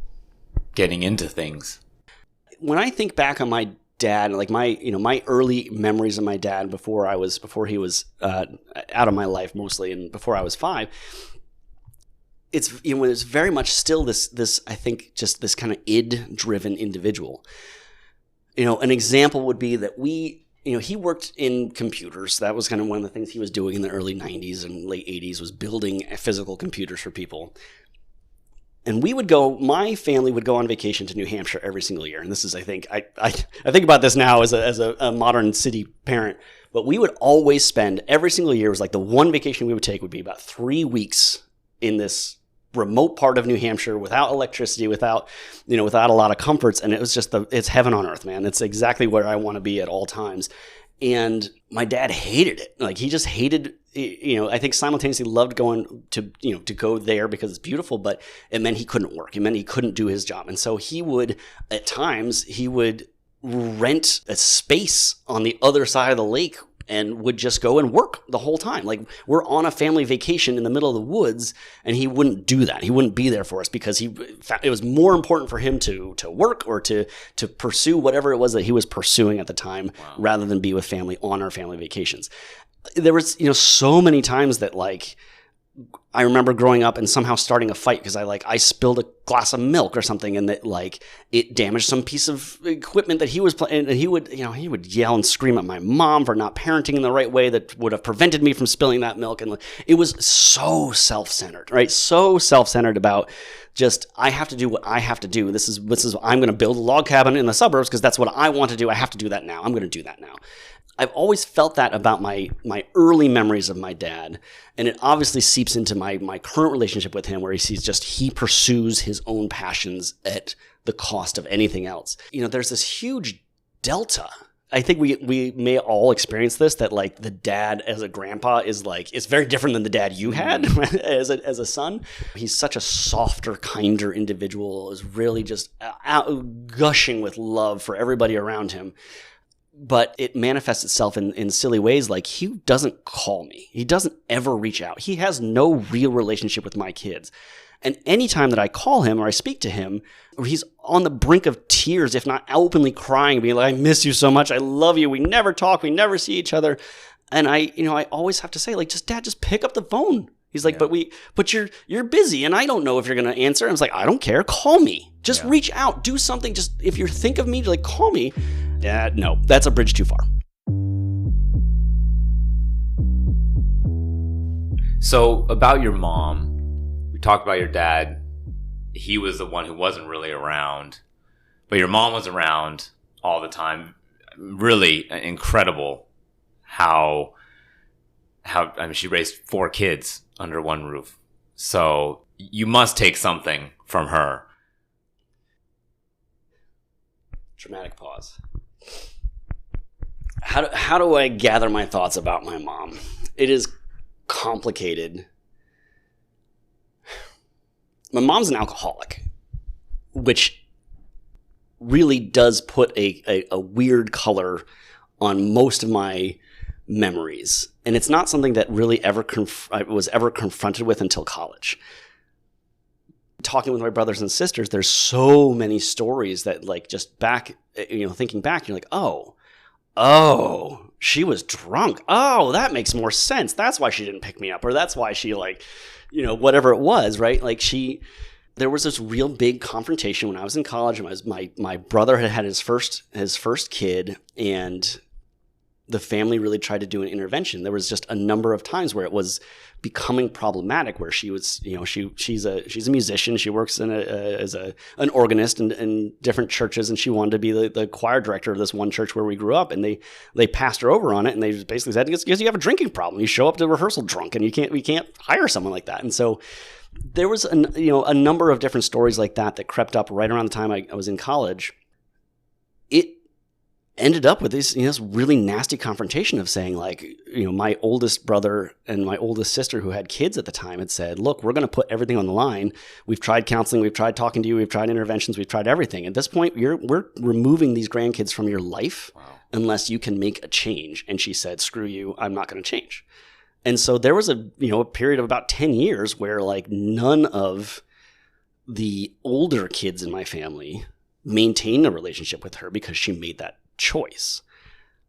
getting into things? When I think back on my dad, my early memories of my dad before he was out of my life mostly, and before I was 5, it's very much still this I think just this kind of id driven individual. An example would be that we he worked in computers. That was kind of one of the things he was doing in the early 90s and late 80s, was building physical computers for people. And my family would go on vacation to New Hampshire every single year. And this is, I think about this now as a modern city parent, but we would always spend every single year, it was like the one vacation we would take would be about 3 weeks in this remote part of New Hampshire without electricity, without a lot of comforts. And it was just it's heaven on earth, man. It's exactly where I want to be at all times. And my dad hated it. Like, he just hated, I think simultaneously loved going to go there because it's beautiful, but it meant he couldn't work. It meant he couldn't do his job. And so at times he would rent a space on the other side of the lake and would just go and work the whole time. Like, we're on a family vacation in the middle of the woods, and he wouldn't do that. He wouldn't be there for us because it was more important for him to work or to pursue whatever it was that he was pursuing at the time, rather than be with family on our family vacations. There was, so many times that, like, I remember growing up and somehow starting a fight because I spilled a glass of milk or something, and that, like, it damaged some piece of equipment that he was playing, and he would yell and scream at my mom for not parenting in the right way that would have prevented me from spilling that milk. And it was so self-centered, right? So self-centered about just, I have to do what I have to do. This is I'm going to build a log cabin in the suburbs because that's what I want to do. I have to do that now. I'm going to do that now. I've always felt that about my early memories of my dad, and it obviously seeps into my current relationship with him, where he pursues his own passions at the cost of anything else. There's this huge delta. I think we may all experience this, that, like, the dad as a grandpa is very different than the dad you had as a son. He's such a softer, kinder individual, is really just gushing with love for everybody around him. But it manifests itself in silly ways. Like, he doesn't call me. He doesn't ever reach out. He has no real relationship with my kids. And anytime that I call him or I speak to him, or he's on the brink of tears, if not openly crying, being like, I miss you so much. I love you. We never talk. We never see each other. And I always have to say, like, Dad, just pick up the phone. He's like, but you're busy, and I don't know if you're going to answer. I was like, I don't care. Call me. Just reach out. Do something. Just, if you think of me, like, call me. No, that's a bridge too far. So, about your mom, we talked about your dad. He was the one who wasn't really around, but your mom was around all the time. Really incredible how she raised 4 kids under one roof. So you must take something from her. Dramatic pause. How do I gather my thoughts about my mom? It is complicated. My mom's an alcoholic, which really does put a weird color on most of my memories. And it's not something that really I was ever confronted with until college. Talking with my brothers and sisters, there's so many stories that, like, just back, thinking back, you're like, oh, she was drunk. Oh, that makes more sense. That's why she didn't pick me up, or that's why she, like, whatever it was, right? Like, there was this real big confrontation when I was in college, and my brother had his first kid, and the family really tried to do an intervention. There was just a number of times where it was becoming problematic, where she was, she's a musician. She works as an organist in different churches, and she wanted to be the choir director of this one church where we grew up. And they passed her over on it, and they basically said, because you have a drinking problem. You show up to rehearsal drunk, and we can't hire someone like that. And so there was a number of different stories like that crept up right around the time I was in college. It ended up with this really nasty confrontation of saying, like, my oldest brother and my oldest sister, who had kids at the time, had said, look, we're going to put everything on the line. We've tried counseling. We've tried talking to you. We've tried interventions. We've tried everything. At this point, we're removing these grandkids from your life unless you can make a change. And she said, screw you. I'm not going to change. And so there was a period of about 10 years where, like, none of the older kids in my family maintained a relationship with her because she made that choice.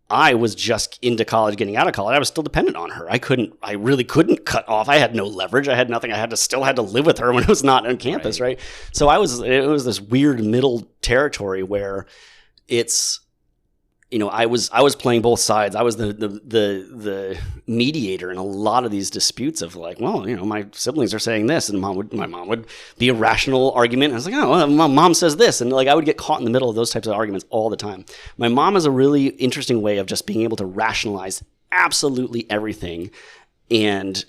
I was just into college, getting out of college. I was still dependent on her. I really couldn't cut off. I had no leverage. I had nothing. I still had to live with her when it was not on campus, right? So it was this weird middle territory where it's I was playing both sides. I was the mediator in a lot of these disputes of like, well, my siblings are saying this, and my mom would be a rational argument. And I was like, oh, well, my mom says this, and like I would get caught in the middle of those types of arguments all the time. My mom has a really interesting way of just being able to rationalize absolutely everything, and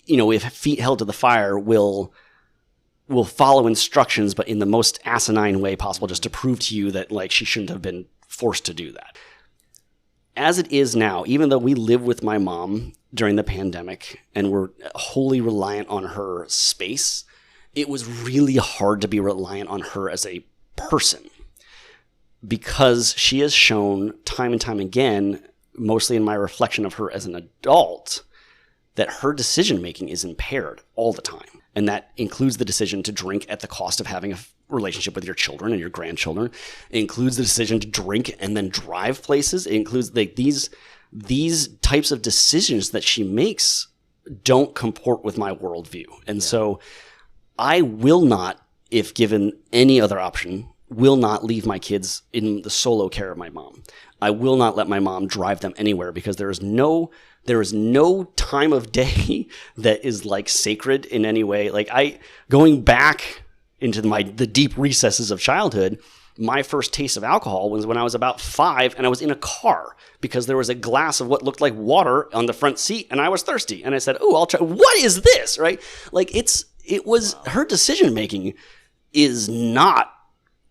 if feet held to the fire, will follow instructions, but in the most asinine way possible, just to prove to you that like she shouldn't have been forced to do that. As it is now, even though we live with my mom during the pandemic and we're wholly reliant on her space, it was really hard to be reliant on her as a person, because she has shown time and time again, mostly in my reflection of her as an adult, that her decision-making is impaired all the time. And that includes the decision to drink at the cost of having a relationship with your children and your grandchildren. It includes the decision to drink and then drive places. It includes like these types of decisions that she makes don't comport with my worldview. And so I will not, if given any other option, will not leave my kids in the solo care of my mom. I will not let my mom drive them anywhere, because there is no time of day that is like sacred in any way. Like going back into the deep recesses of childhood, my first taste of alcohol was when I was about 5 and I was in a car because there was a glass of what looked like water on the front seat and I was thirsty. And I said, oh, I'll try. What is this? Right? Like her decision making is not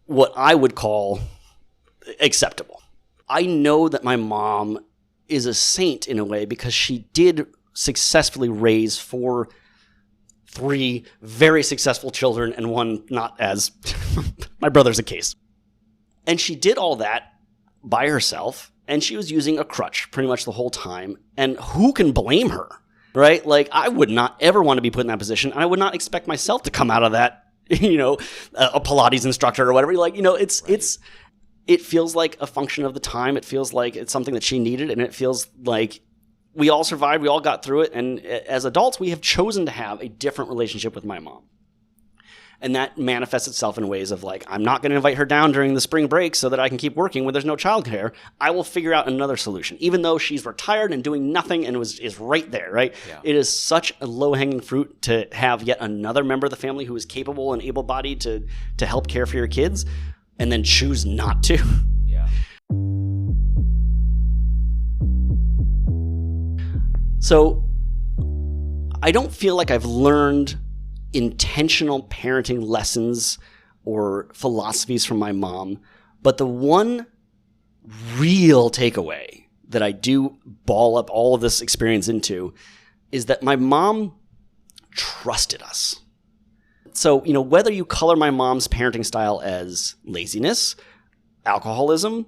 what I would call acceptable. I know that my mom is a saint in a way because she did successfully raise 3 very successful children and one not as my brother's a case. And she did all that by herself, and she was using a crutch pretty much the whole time. And who can blame her, right? Like, I would not ever want to be put in that position. And I would not expect myself to come out of that, a Pilates instructor or whatever. Like, it feels like a function of the time. It feels like it's something that she needed, and it feels like we all survived. We all got through it. And as adults, we have chosen to have a different relationship with my mom. And that manifests itself in ways of like, I'm not going to invite her down during the spring break so that I can keep working when there's no childcare. I will figure out another solution, even though she's retired and doing nothing and is right there, right? Yeah. It is such a low-hanging fruit to have yet another member of the family who is capable and able-bodied to help care for your kids, and then choose not to. Yeah. So I don't feel like I've learned intentional parenting lessons or philosophies from my mom, but the one real takeaway that I do ball up all of this experience into is that my mom trusted us. So, whether you color my mom's parenting style as laziness, alcoholism,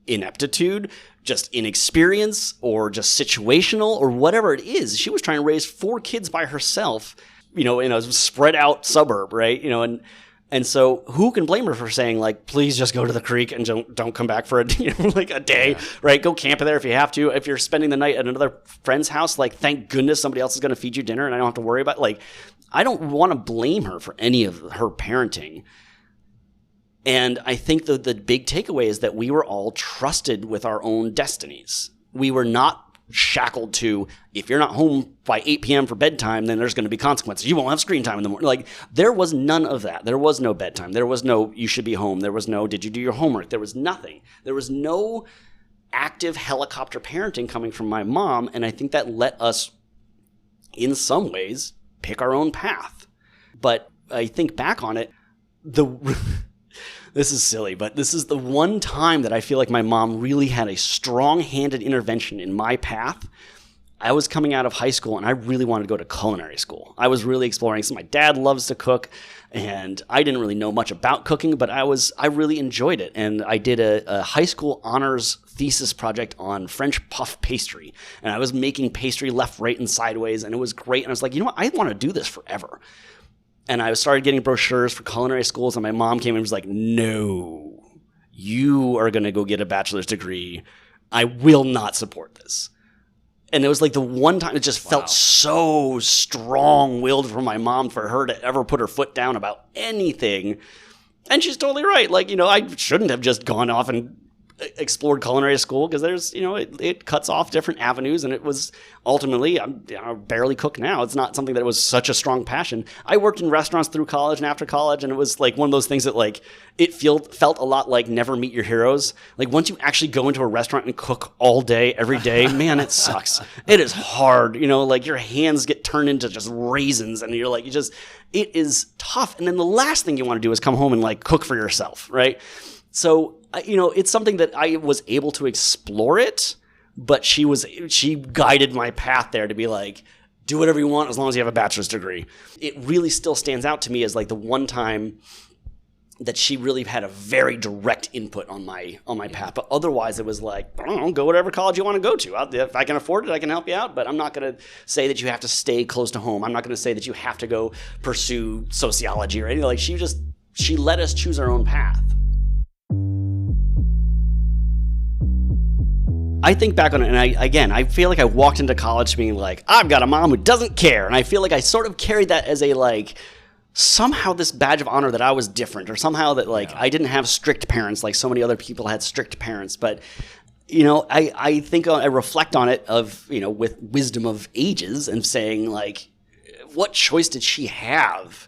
ineptitude, just inexperience, or just situational, or whatever it is, she was trying to raise 4 kids by herself, in a spread out suburb, right? And so who can blame her for saying like, please just go to the creek and don't come back for a day, yeah. Right? Go camp there if you have to. If you're spending the night at another friend's house, like, thank goodness somebody else is going to feed you dinner and I don't have to worry about, like, I don't want to blame her for any of her parenting. And I think the big takeaway is that we were all trusted with our own destinies. We were not shackled to, if you're not home by 8 p.m. for bedtime, then there's going to be consequences. You won't have screen time in the morning. Like, there was none of that. There was no bedtime. There was no, you should be home. There was no, did you do your homework? There was nothing. There was no active helicopter parenting coming from my mom. And I think that let us, in some ways, pick our own path. But I think back on it, this is silly, but this is the one time that I feel like my mom really had a strong-handed intervention in my path. I was coming out of high school, and I really wanted to go to culinary school. I was really exploring. So my dad loves to cook, and I didn't really know much about cooking, but I really enjoyed it. And I did a high school honors thesis project on French puff pastry, and I was making pastry left, right, and sideways, and it was great. And I was like, what? I want to do this forever. And I started getting brochures for culinary schools, and my mom came and was like, no, you are going to go get a bachelor's degree. I will not support this. And it was like the one time it just felt so strong-willed from my mom for her to ever put her foot down about anything. And she's totally right. Like, I shouldn't have just gone off and explored culinary school because there's, it cuts off different avenues, and it was ultimately, I barely cook now. It's not something that was such a strong passion. I worked in restaurants through college and after college, and it was like one of those things that like it felt a lot like Never Meet Your Heroes. Like once you actually go into a restaurant and cook all day, every day, man, it sucks. It is hard, like your hands get turned into just raisins, and you're like, it is tough. And then the last thing you want to do is come home and like cook for yourself, right? So, it's something that I was able to explore it, but she guided my path there to be like, do whatever you want as long as you have a bachelor's degree. It really still stands out to me as like the one time that she really had a very direct input on my path. But otherwise it was like, I don't know, go whatever college you want to go to. If I can afford it, I can help you out, but I'm not going to say that you have to stay close to home. I'm not going to say that you have to go pursue sociology or anything. Like she let us choose our own path. I think back on it, and I feel like I walked into college being like, I've got a mom who doesn't care. And I feel like I sort of carried that as a like, somehow this badge of honor that I was different, or somehow that like I didn't have strict parents like so many other people had strict parents. But, I think I reflect on it with wisdom of ages and saying like, what choice did she have?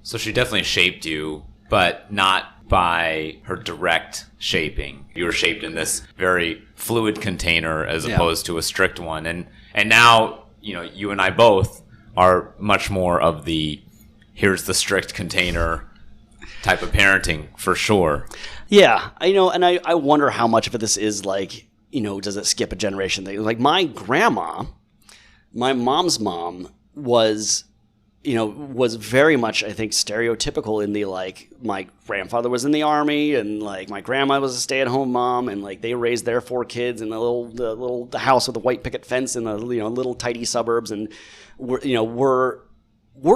So she definitely shaped you, but not by her direct shaping. You were shaped in this very fluid container as opposed to a strict one. And now, you and I both are much more of the here's the strict container type of parenting for sure. Yeah, and I wonder how much of this is like, does it skip a generation thing? Like my grandma, my mom's mom was very much, I think, stereotypical in the, like, my grandfather was in the army, and, like, my grandma was a stay-at-home mom, and, like, they raised their 4 kids in the house with a white picket fence in the, little tidy suburbs, and we're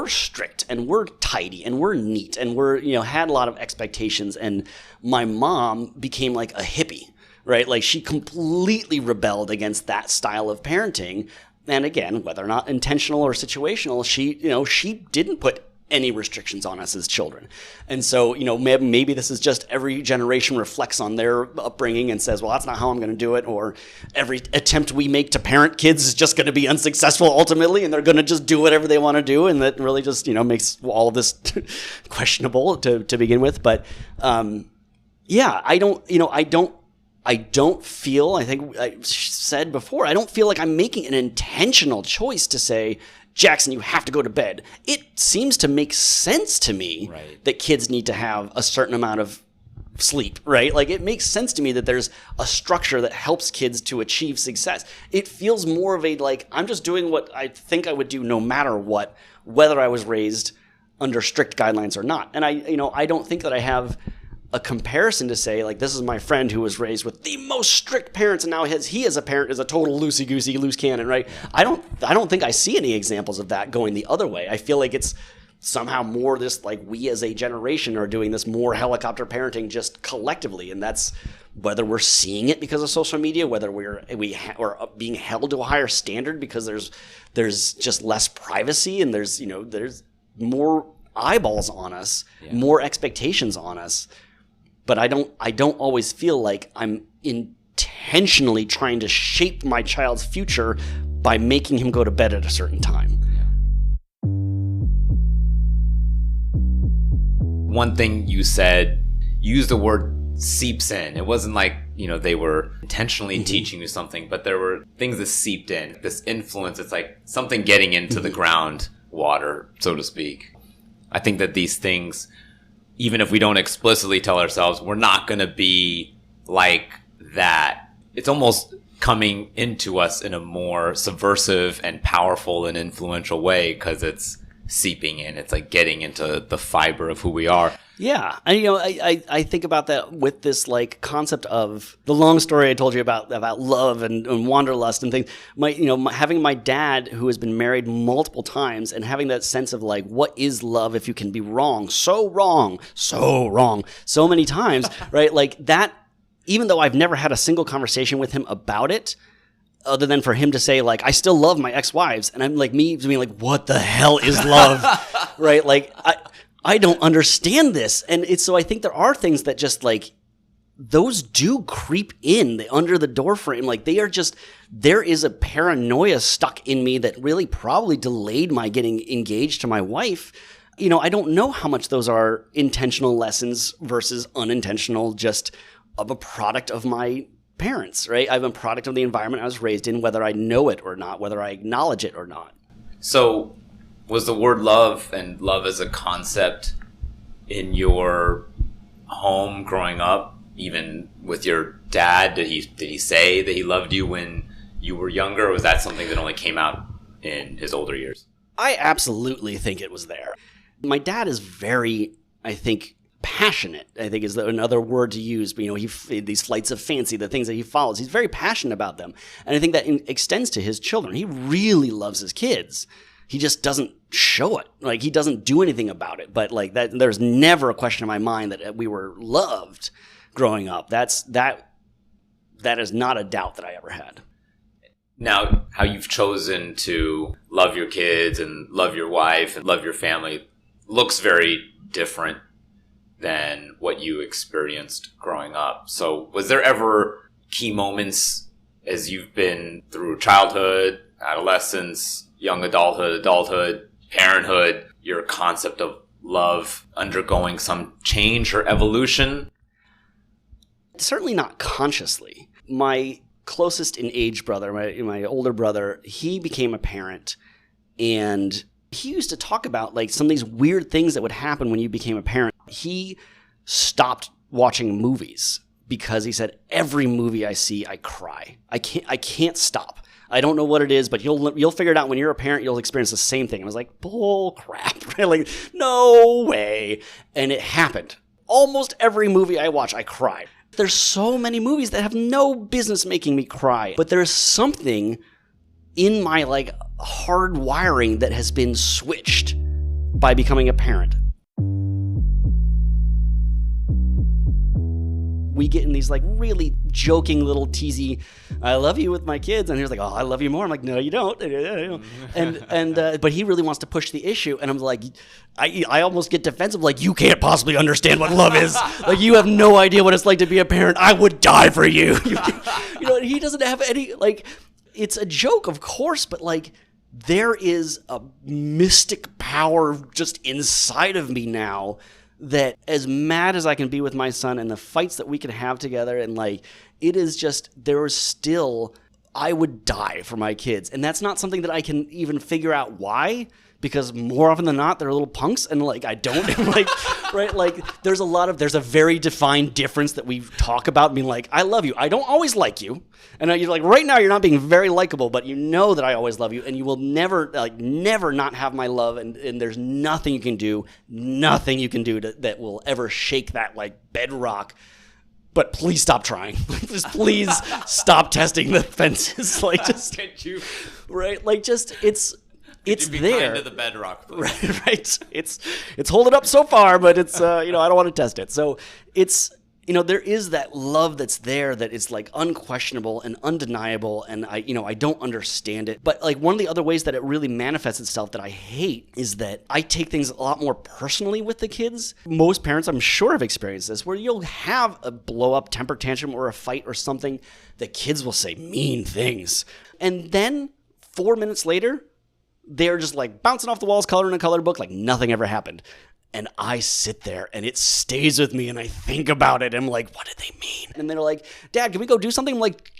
strict, and we're tidy, and we're neat, and we're, had a lot of expectations, and my mom became, like, a hippie, right? Like, she completely rebelled against that style of parenting. And again, whether or not intentional or situational, she didn't put any restrictions on us as children. And so, maybe this is just every generation reflects on their upbringing and says, well, that's not how I'm going to do it. Or every attempt we make to parent kids is just going to be unsuccessful ultimately, and they're going to just do whatever they want to do. And that really just, makes all of this questionable to begin with. But, I don't feel, I think I said before, I don't feel like I'm making an intentional choice to say, Jackson, you have to go to bed. It seems to make sense to me that kids need to have a certain amount of sleep, right? Like it makes sense to me that there's a structure that helps kids to achieve success. It feels more of a like, I'm just doing what I think I would do no matter what, whether I was raised under strict guidelines or not. And I don't think that I have a comparison to say, like, this is my friend who was raised with the most strict parents, and now he as a parent is a total loosey-goosey, loose cannon, right? I don't think I see any examples of that going the other way. I feel like it's somehow more this, like, we as a generation are doing this more helicopter parenting just collectively, and that's whether we're seeing it because of social media, whether we're being held to a higher standard because there's just less privacy, and there's more eyeballs on us, more expectations on us. But I don't always feel like I'm intentionally trying to shape my child's future by making him go to bed at a certain time. One thing you said, you used the word seeps in. It wasn't like, they were intentionally teaching you something, but there were things that seeped in. This influence, it's like something getting into the groundwater, so to speak. I think that these things, even if we don't explicitly tell ourselves, we're not going to be like that. It's almost coming into us in a more subversive and powerful and influential way because it's seeping in. It's like getting into the fiber of who we are. Yeah. I think about that with this like concept of the long story I told you about love and wanderlust and things. Having my dad who has been married multiple times and having that sense of like, what is love if you can be wrong? So wrong, so many times, right? Like that, even though I've never had a single conversation with him about it, other than for him to say, like, I still love my ex-wives. And I'm like, me being like, what the hell is love? Right? Like, I don't understand this. And so I think there are things that just like, those do creep in under the door frame. Like there is a paranoia stuck in me that really probably delayed my getting engaged to my wife. I don't know how much those are intentional lessons versus unintentional, just of a product of my parents, right? I'm a product of the environment I was raised in, whether I know it or not, whether I acknowledge it or not. So was the word love and love as a concept in your home growing up, even with your dad? Did he say that he loved you when you were younger, or was that something that only came out in his older years? I absolutely think it was there. My dad is very, I think, passionate, I think is another word to use. But, these flights of fancy, the things that he follows, he's very passionate about them. And I think that extends to his children. He really loves his kids. He just doesn't show it. Like, he doesn't do anything about it. But like that, there's never a question in my mind that we were loved growing up. That is not a doubt that I ever had. Now, how you've chosen to love your kids and love your wife and love your family looks very different than what you experienced growing up. So was there ever key moments as you've been through childhood, adolescence, young adulthood, parenthood, your concept of love undergoing some change or evolution? Certainly not consciously. My closest in age brother, my older brother, he became a parent, and he used to talk about like some of these weird things that would happen when you became a parent. He stopped watching movies because he said, every movie I see, I cry. I can't stop. I don't know what it is, but you'll figure it out when you're a parent. You'll experience the same thing. I was like, bull crap, right? Like, no way. And it happened. Almost every movie I watch, I cry. There's so many movies that have no business making me cry, but there's something in my like hard wiring that has been switched by becoming a parent. We get in these like really joking little teasy, I love you with my kids. And he was like, oh, I love you more. I'm like, no, you don't. But he really wants to push the issue. And I'm like, I almost get defensive. Like, you can't possibly understand what love is. Like, you have no idea what it's like to be a parent. I would die for you. He doesn't have any, like, it's a joke, of course, but like, there is a mystic power just inside of me now that, as mad as I can be with my son and the fights that we can have together, and like, it is just, there is still, I would die for my kids. And that's not something that I can even figure out why, because more often than not, they're little punks, and like, I don't like, right? Like, there's a very defined difference that we talk about, being like, I love you. I don't always like you. And you're like, right now you're not being very likable, but you know that I always love you, and you will never not have my love, and there's nothing you can do that will ever shake that like bedrock. But please stop trying. Please stop testing the fences. Like, just right? Like, just it's there. Kind of the bedrock, please. Right. It's holding up so far, but it's I don't want to test it. So it's. There is that love that's there that is like unquestionable and undeniable, and I don't understand it. But like, one of the other ways that it really manifests itself that I hate is that I take things a lot more personally with the kids. Most parents, I'm sure, have experienced this, where you'll have a blow-up temper tantrum or a fight or something. The kids will say mean things. And then 4 minutes later, they're just like bouncing off the walls, coloring a colored book like nothing ever happened. And I sit there and it stays with me and I think about it. And I'm like, what did they mean? And they're like, Dad, can we go do something? I'm like,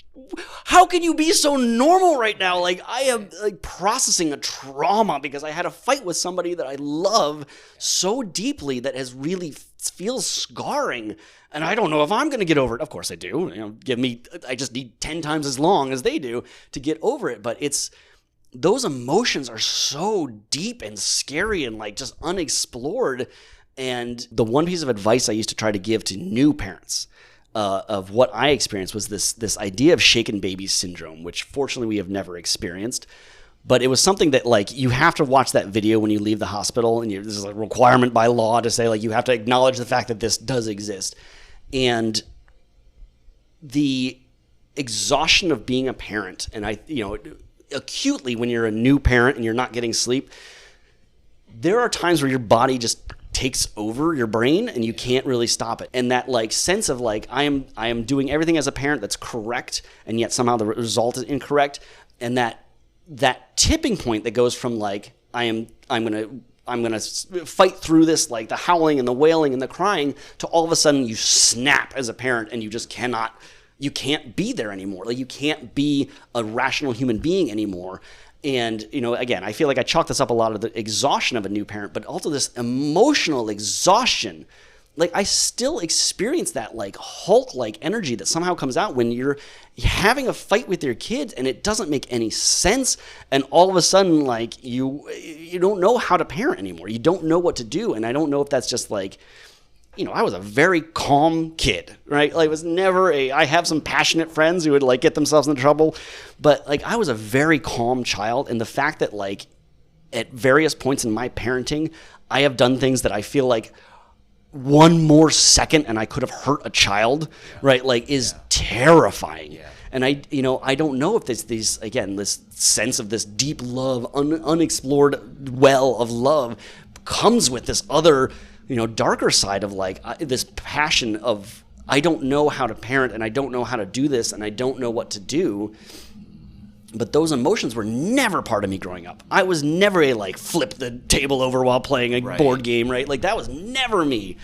how can you be so normal right now? Like, I am like processing a trauma because I had a fight with somebody that I love so deeply that has really feels scarring. And I don't know if I'm going to get over it. Of course I do. I just need 10 times as long as they do to get over it. But those emotions are so deep and scary and like just unexplored. And the one piece of advice I used to try to give to new parents of what I experienced was this idea of shaken baby syndrome, which fortunately we have never experienced. But it was something that like you have to watch that video when you leave the hospital, and this is a requirement by law to say like you have to acknowledge the fact that this does exist. And the exhaustion of being a parent, and acutely when you're a new parent and you're not getting sleep, there are times where your body just takes over your brain and you can't really stop it. And that like sense of like, I am doing everything as a parent that's correct, and yet somehow the result is incorrect. And that tipping point that goes from like, I'm gonna fight through this, like the howling and the wailing and the crying, to all of a sudden you snap as a parent and you just you can't be there anymore. Like you can't be a rational human being anymore. And, again, I feel like I chalk this up a lot of the exhaustion of a new parent, but also this emotional exhaustion. Like I still experience that like Hulk-like energy that somehow comes out when you're having a fight with your kids and it doesn't make any sense. And all of a sudden, like you don't know how to parent anymore. You don't know what to do. And I don't know if that's just like, I was a very calm kid, right? Like I have some passionate friends who would like get themselves into trouble, but like I was a very calm child. And the fact that like at various points in my parenting, I have done things that I feel like one more second and I could have hurt a child, right? Like is terrifying. Yeah. And I don't know if this sense of this deep love, unexplored well of love comes with this other, darker side of like this passion of, I don't know how to parent and I don't know how to do this and I don't know what to do. But those emotions were never part of me growing up. I was never a like flip the table over while playing a board game, right? Like that was never me.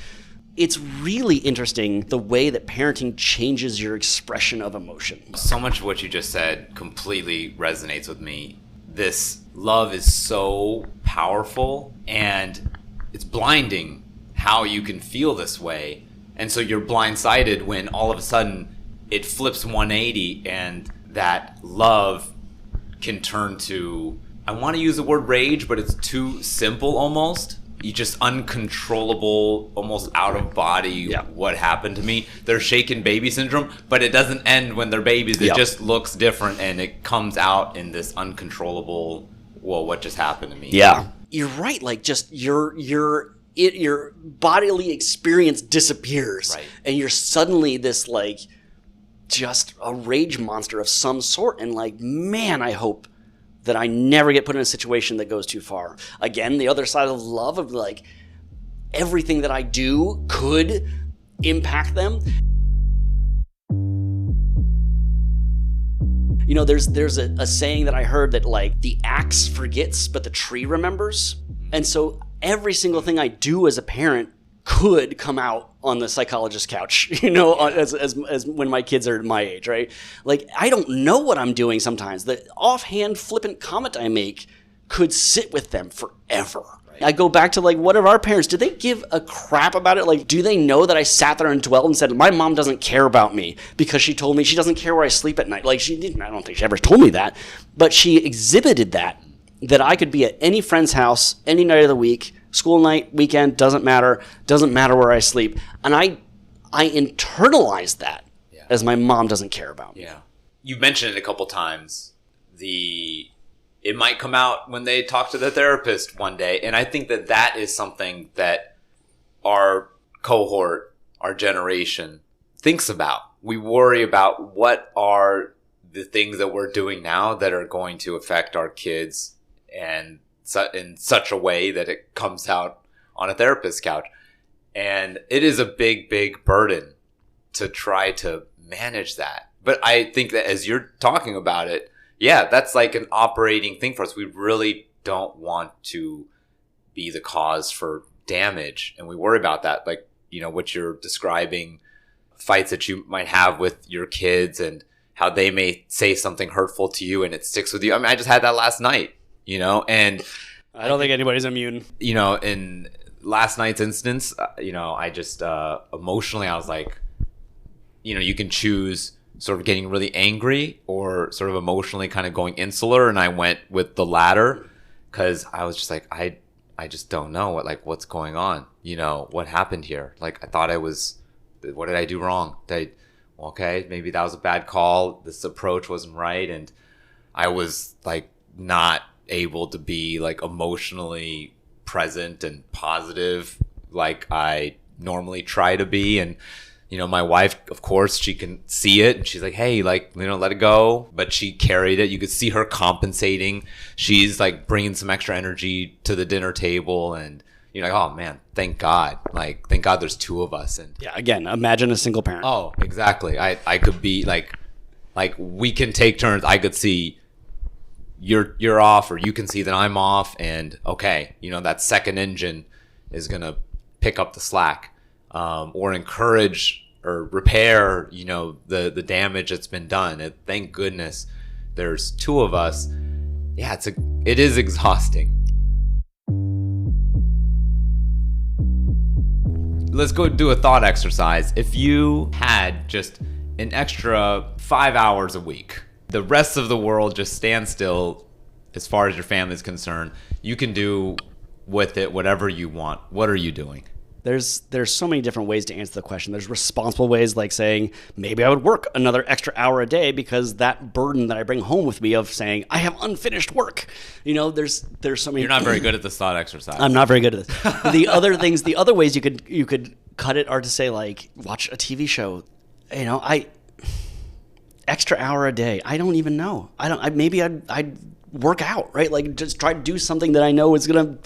It's really interesting the way that parenting changes your expression of emotion. So much of what you just said completely resonates with me. This love is so powerful and it's blinding how you can feel this way. And so you're blindsided when all of a sudden it flips 180 and that love can turn to, I want to use the word rage, but it's too simple almost. You just uncontrollable, almost out of body, what happened to me. They're shaken baby syndrome, but it doesn't end when they're babies. It just looks different and it comes out in this uncontrollable, what just happened to me? Yeah. You're right. Like just your bodily experience disappears. Right. And you're suddenly this like just a rage monster of some sort. And like, man, I hope that I never get put in a situation that goes too far. Again, the other side of love of like everything that I do could impact them. There's a saying that I heard that like the axe forgets, but the tree remembers. And so every single thing I do as a parent could come out on the psychologist's couch, as when my kids are my age, right? Like, I don't know what I'm doing sometimes. The offhand flippant comment I make could sit with them forever. Right. I go back to, like, what are our parents? Do they give a crap about it? Like, do they know that I sat there and dwelled and said, my mom doesn't care about me because she told me she doesn't care where I sleep at night? Like, she didn't. I don't think she ever told me that. But she exhibited that I could be at any friend's house any night of the week, school night, weekend, doesn't matter where I sleep. And I internalized that as my mom doesn't care about me. Yeah. You've mentioned it a couple times. It might come out when they talk to the therapist one day. And I think that is something that our cohort, our generation thinks about. We worry about what are the things that we're doing now that are going to affect our kids and in such a way that it comes out on a therapist's couch. And it is a big, big burden to try to manage that. But I think that as you're talking about it, that's like an operating thing for us. We really don't want to be the cause for damage. And we worry about that. Like, what you're describing, fights that you might have with your kids and how they may say something hurtful to you and it sticks with you. I mean, I just had that last night. And I don't think anybody's immune. In last night's instance, I just emotionally, I was like, you can choose sort of getting really angry or sort of emotionally kind of going insular. And I went with the latter because I was just like, I just don't know what's going on. What happened here? Like, I thought what did I do wrong? Okay, maybe that was a bad call. This approach wasn't right. And I was like not able to be like emotionally present and positive like I normally try to be. And my wife, of course, she can see it and she's like, hey, like, let it go. But she carried it. You could see her compensating. She's like bringing some extra energy to the dinner table and you're like, oh man, thank God. Like, thank God there's two of us. And Yeah, again, imagine a single parent. oh, exactly. I could be like we can take turns. I could see you're off, or you can see that I'm off, and okay, that second engine is gonna pick up the slack, or encourage or repair, the damage that's been done. And thank goodness there's two of us. Yeah, it is exhausting. Let's go do a thought exercise. If you had just an extra 5 hours a week, the rest of the world just stands still as far as your family is concerned, you can do with it whatever you want. What are you doing? There's so many different ways to answer the question. There's responsible ways, like saying maybe I would work another extra hour a day because that burden that I bring home with me of saying I have unfinished work. There's so many. You're not very good at this thought exercise. I'm not very good at this. The other ways you could cut it are to say, like, watch a TV show. Extra hour a day. I don't even know. Maybe I'd work out, right? Like, just try to do something that I know is gonna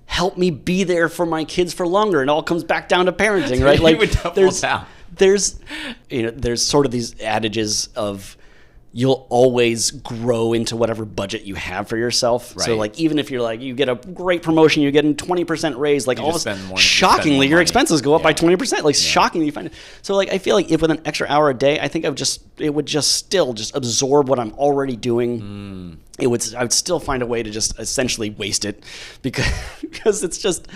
help me be there for my kids for longer. And it all comes back down to parenting, right? Like, there's sort of these adages of you'll always grow into whatever budget you have for yourself. Right. So, like, even if you're like, you get a great promotion, you're getting 20% raise, like, shockingly, your expenses go up by 20%. Like, shockingly, you find it. So, like, I feel like if with an extra hour a day, I think it would still absorb what I'm already doing. I would still find a way to just essentially waste it because it's just,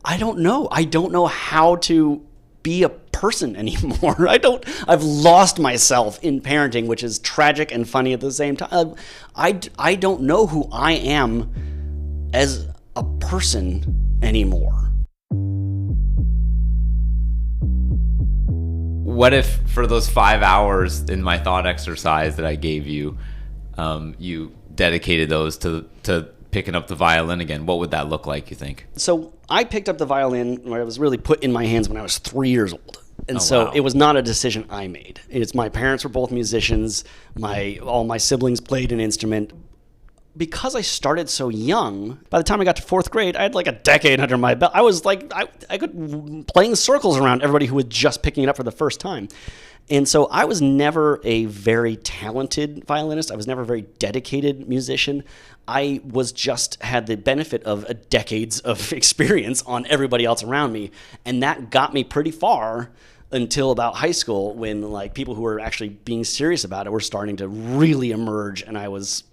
I don't know how to be a person anymore. I've lost myself in parenting, which is tragic and funny at the same time. I don't know who I am as a person anymore. What if for those 5 hours in my thought exercise that I gave you, you dedicated those to picking up the violin again? What would that look like, you think? So I picked up the violin where it was really put in my hands when I was 3 years old. And It was not a decision I made. It's my parents were both musicians. All my siblings played an instrument. Because I started so young, by the time I got to fourth grade, I had like a decade under my belt. I was like, I could playing circles around everybody who was just picking it up for the first time. And so I was never a very talented violinist. I was never a very dedicated musician. I had the benefit of decades of experience on everybody else around me. And that got me pretty far until about high school, when like people who were actually being serious about it were starting to really emerge, and I was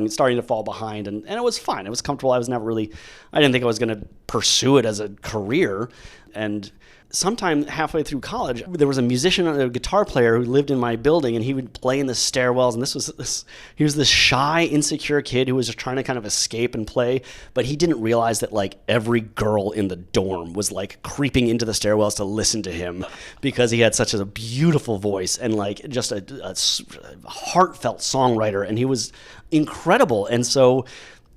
starting to fall behind, and it was fine. It was comfortable. I didn't think I was going to pursue it as a career. And sometime halfway through college, there was a musician, a guitar player who lived in my building, and he would play in the stairwells. And he was this shy, insecure kid who was just trying to kind of escape and play, but he didn't realize that like every girl in the dorm was like creeping into the stairwells to listen to him because he had such a beautiful voice and like just a heartfelt songwriter, and he was incredible. And so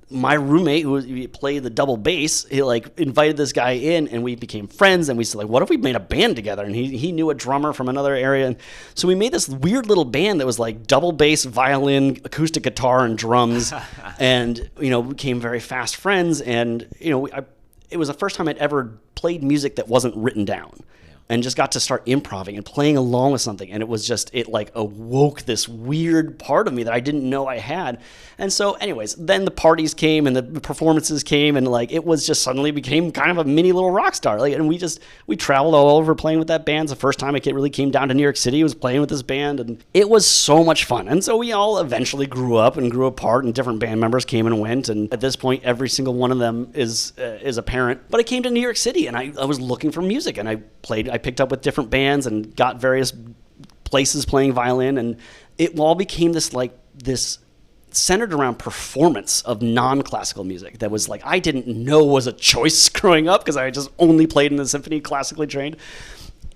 my roommate, who played the double bass, he like invited this guy in, and we became friends. And we said, like, what if we made a band together? And he knew a drummer from another area, and so we made this weird little band that was like double bass, violin, acoustic guitar, and drums, and became very fast friends. And it was the first time I'd ever played music that wasn't written down. And just got to start improvising and playing along with something. And it like awoke this weird part of me that I didn't know I had. And so anyways, then the parties came and the performances came, and like it was just suddenly became kind of a mini little rock star. Like, and we traveled all over playing with that band. It's the first time I really came down to New York City, I was playing with this band, and it was so much fun. And so we all eventually grew up and grew apart, and different band members came and went. And at this point, every single one of them is a parent. But I came to New York City, and I was looking for music, and I picked up with different bands and got various places playing violin, and it all became this centered around performance of non-classical music that was like I didn't know was a choice growing up because I just only played in the symphony, classically trained.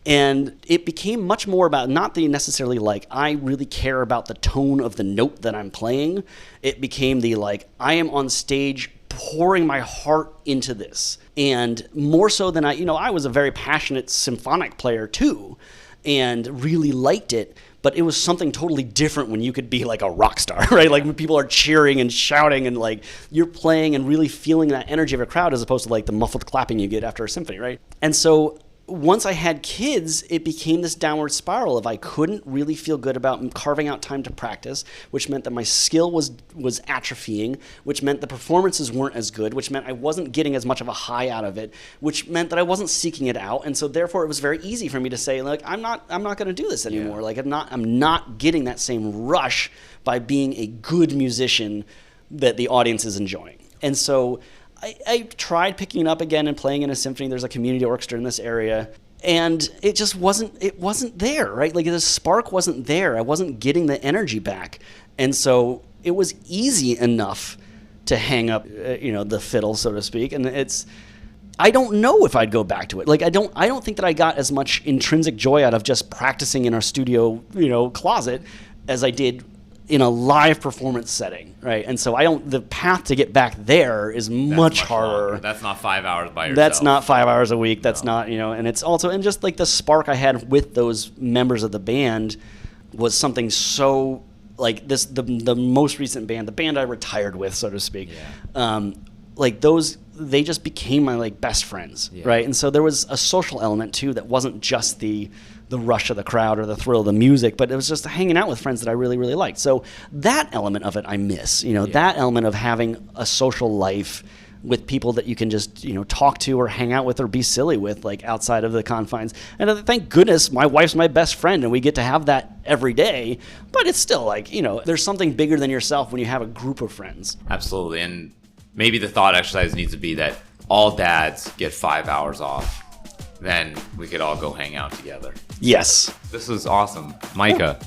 And it became much more about not the necessarily like I really care about the tone of the note that I'm playing. It became the like I am on stage pouring my heart into this. And more so than I was a very passionate symphonic player too, and really liked it. but it was something totally different when you could be like a rock star, right? Like when people are cheering and shouting and like you're playing and really feeling that energy of a crowd as opposed to like the muffled clapping you get after a symphony, right? And so once I had kids, it became this downward spiral of I couldn't really feel good about carving out time to practice, which meant that my skill was atrophying, which meant the performances weren't as good, which meant I wasn't getting as much of a high out of it, which meant that I wasn't seeking it out. And so therefore it was very easy for me to say, like, I'm not going to do this anymore. Yeah. Like I'm not getting that same rush by being a good musician that the audience is enjoying. And so I tried picking it up again and playing in a symphony. There's a community orchestra in this area, and it just wasn't there, right? Like the spark wasn't there. I wasn't getting the energy back. And so it was easy enough to hang up, the fiddle, so to speak. And I don't know if I'd go back to it. Like I don't think that I got as much intrinsic joy out of just practicing in our studio, closet as I did in a live performance setting, right? And so the path to get back there is much harder. Longer. That's not 5 hours by yourself. That's not 5 hours a week. That's not, and it's also, and just like the spark I had with those members of the band was something so like this, the most recent band, the band I retired with, so to speak. Yeah. They just became my like best friends, right? And so there was a social element too that wasn't just the rush of the crowd or the thrill of the music, but it was just hanging out with friends that I really, really liked. So that element of it I miss, that element of having a social life with people that you can just, talk to or hang out with or be silly with, like outside of the confines. And thank goodness my wife's my best friend and we get to have that every day, but it's still like, there's something bigger than yourself when you have a group of friends. Absolutely. And maybe the thought exercise needs to be that all dads get 5 hours off. Then we could all go hang out together. Yes. This was awesome. Micah,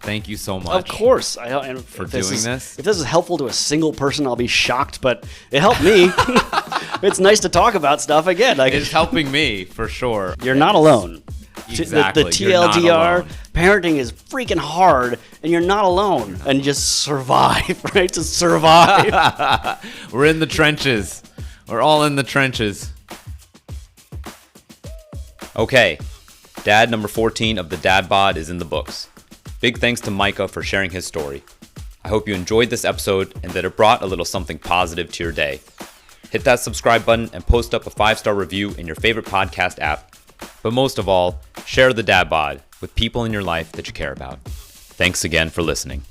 thank you so much. Of course. For doing this. If this is helpful to a single person, I'll be shocked, but it helped me. It's nice to talk about stuff again. It's helping me, for sure. You're not alone. Exactly. The TLDR, parenting is freaking hard, and you're not alone. And just survive, right? Just survive. We're in the trenches. We're all in the trenches. Okay, dad number 14 of the Dad Bod is in the books. Big thanks to Micah for sharing his story. I hope you enjoyed this episode and that it brought a little something positive to your day. Hit that subscribe button and post up a 5-star review in your favorite podcast app. But most of all, share the Dad Bod with people in your life that you care about. Thanks again for listening.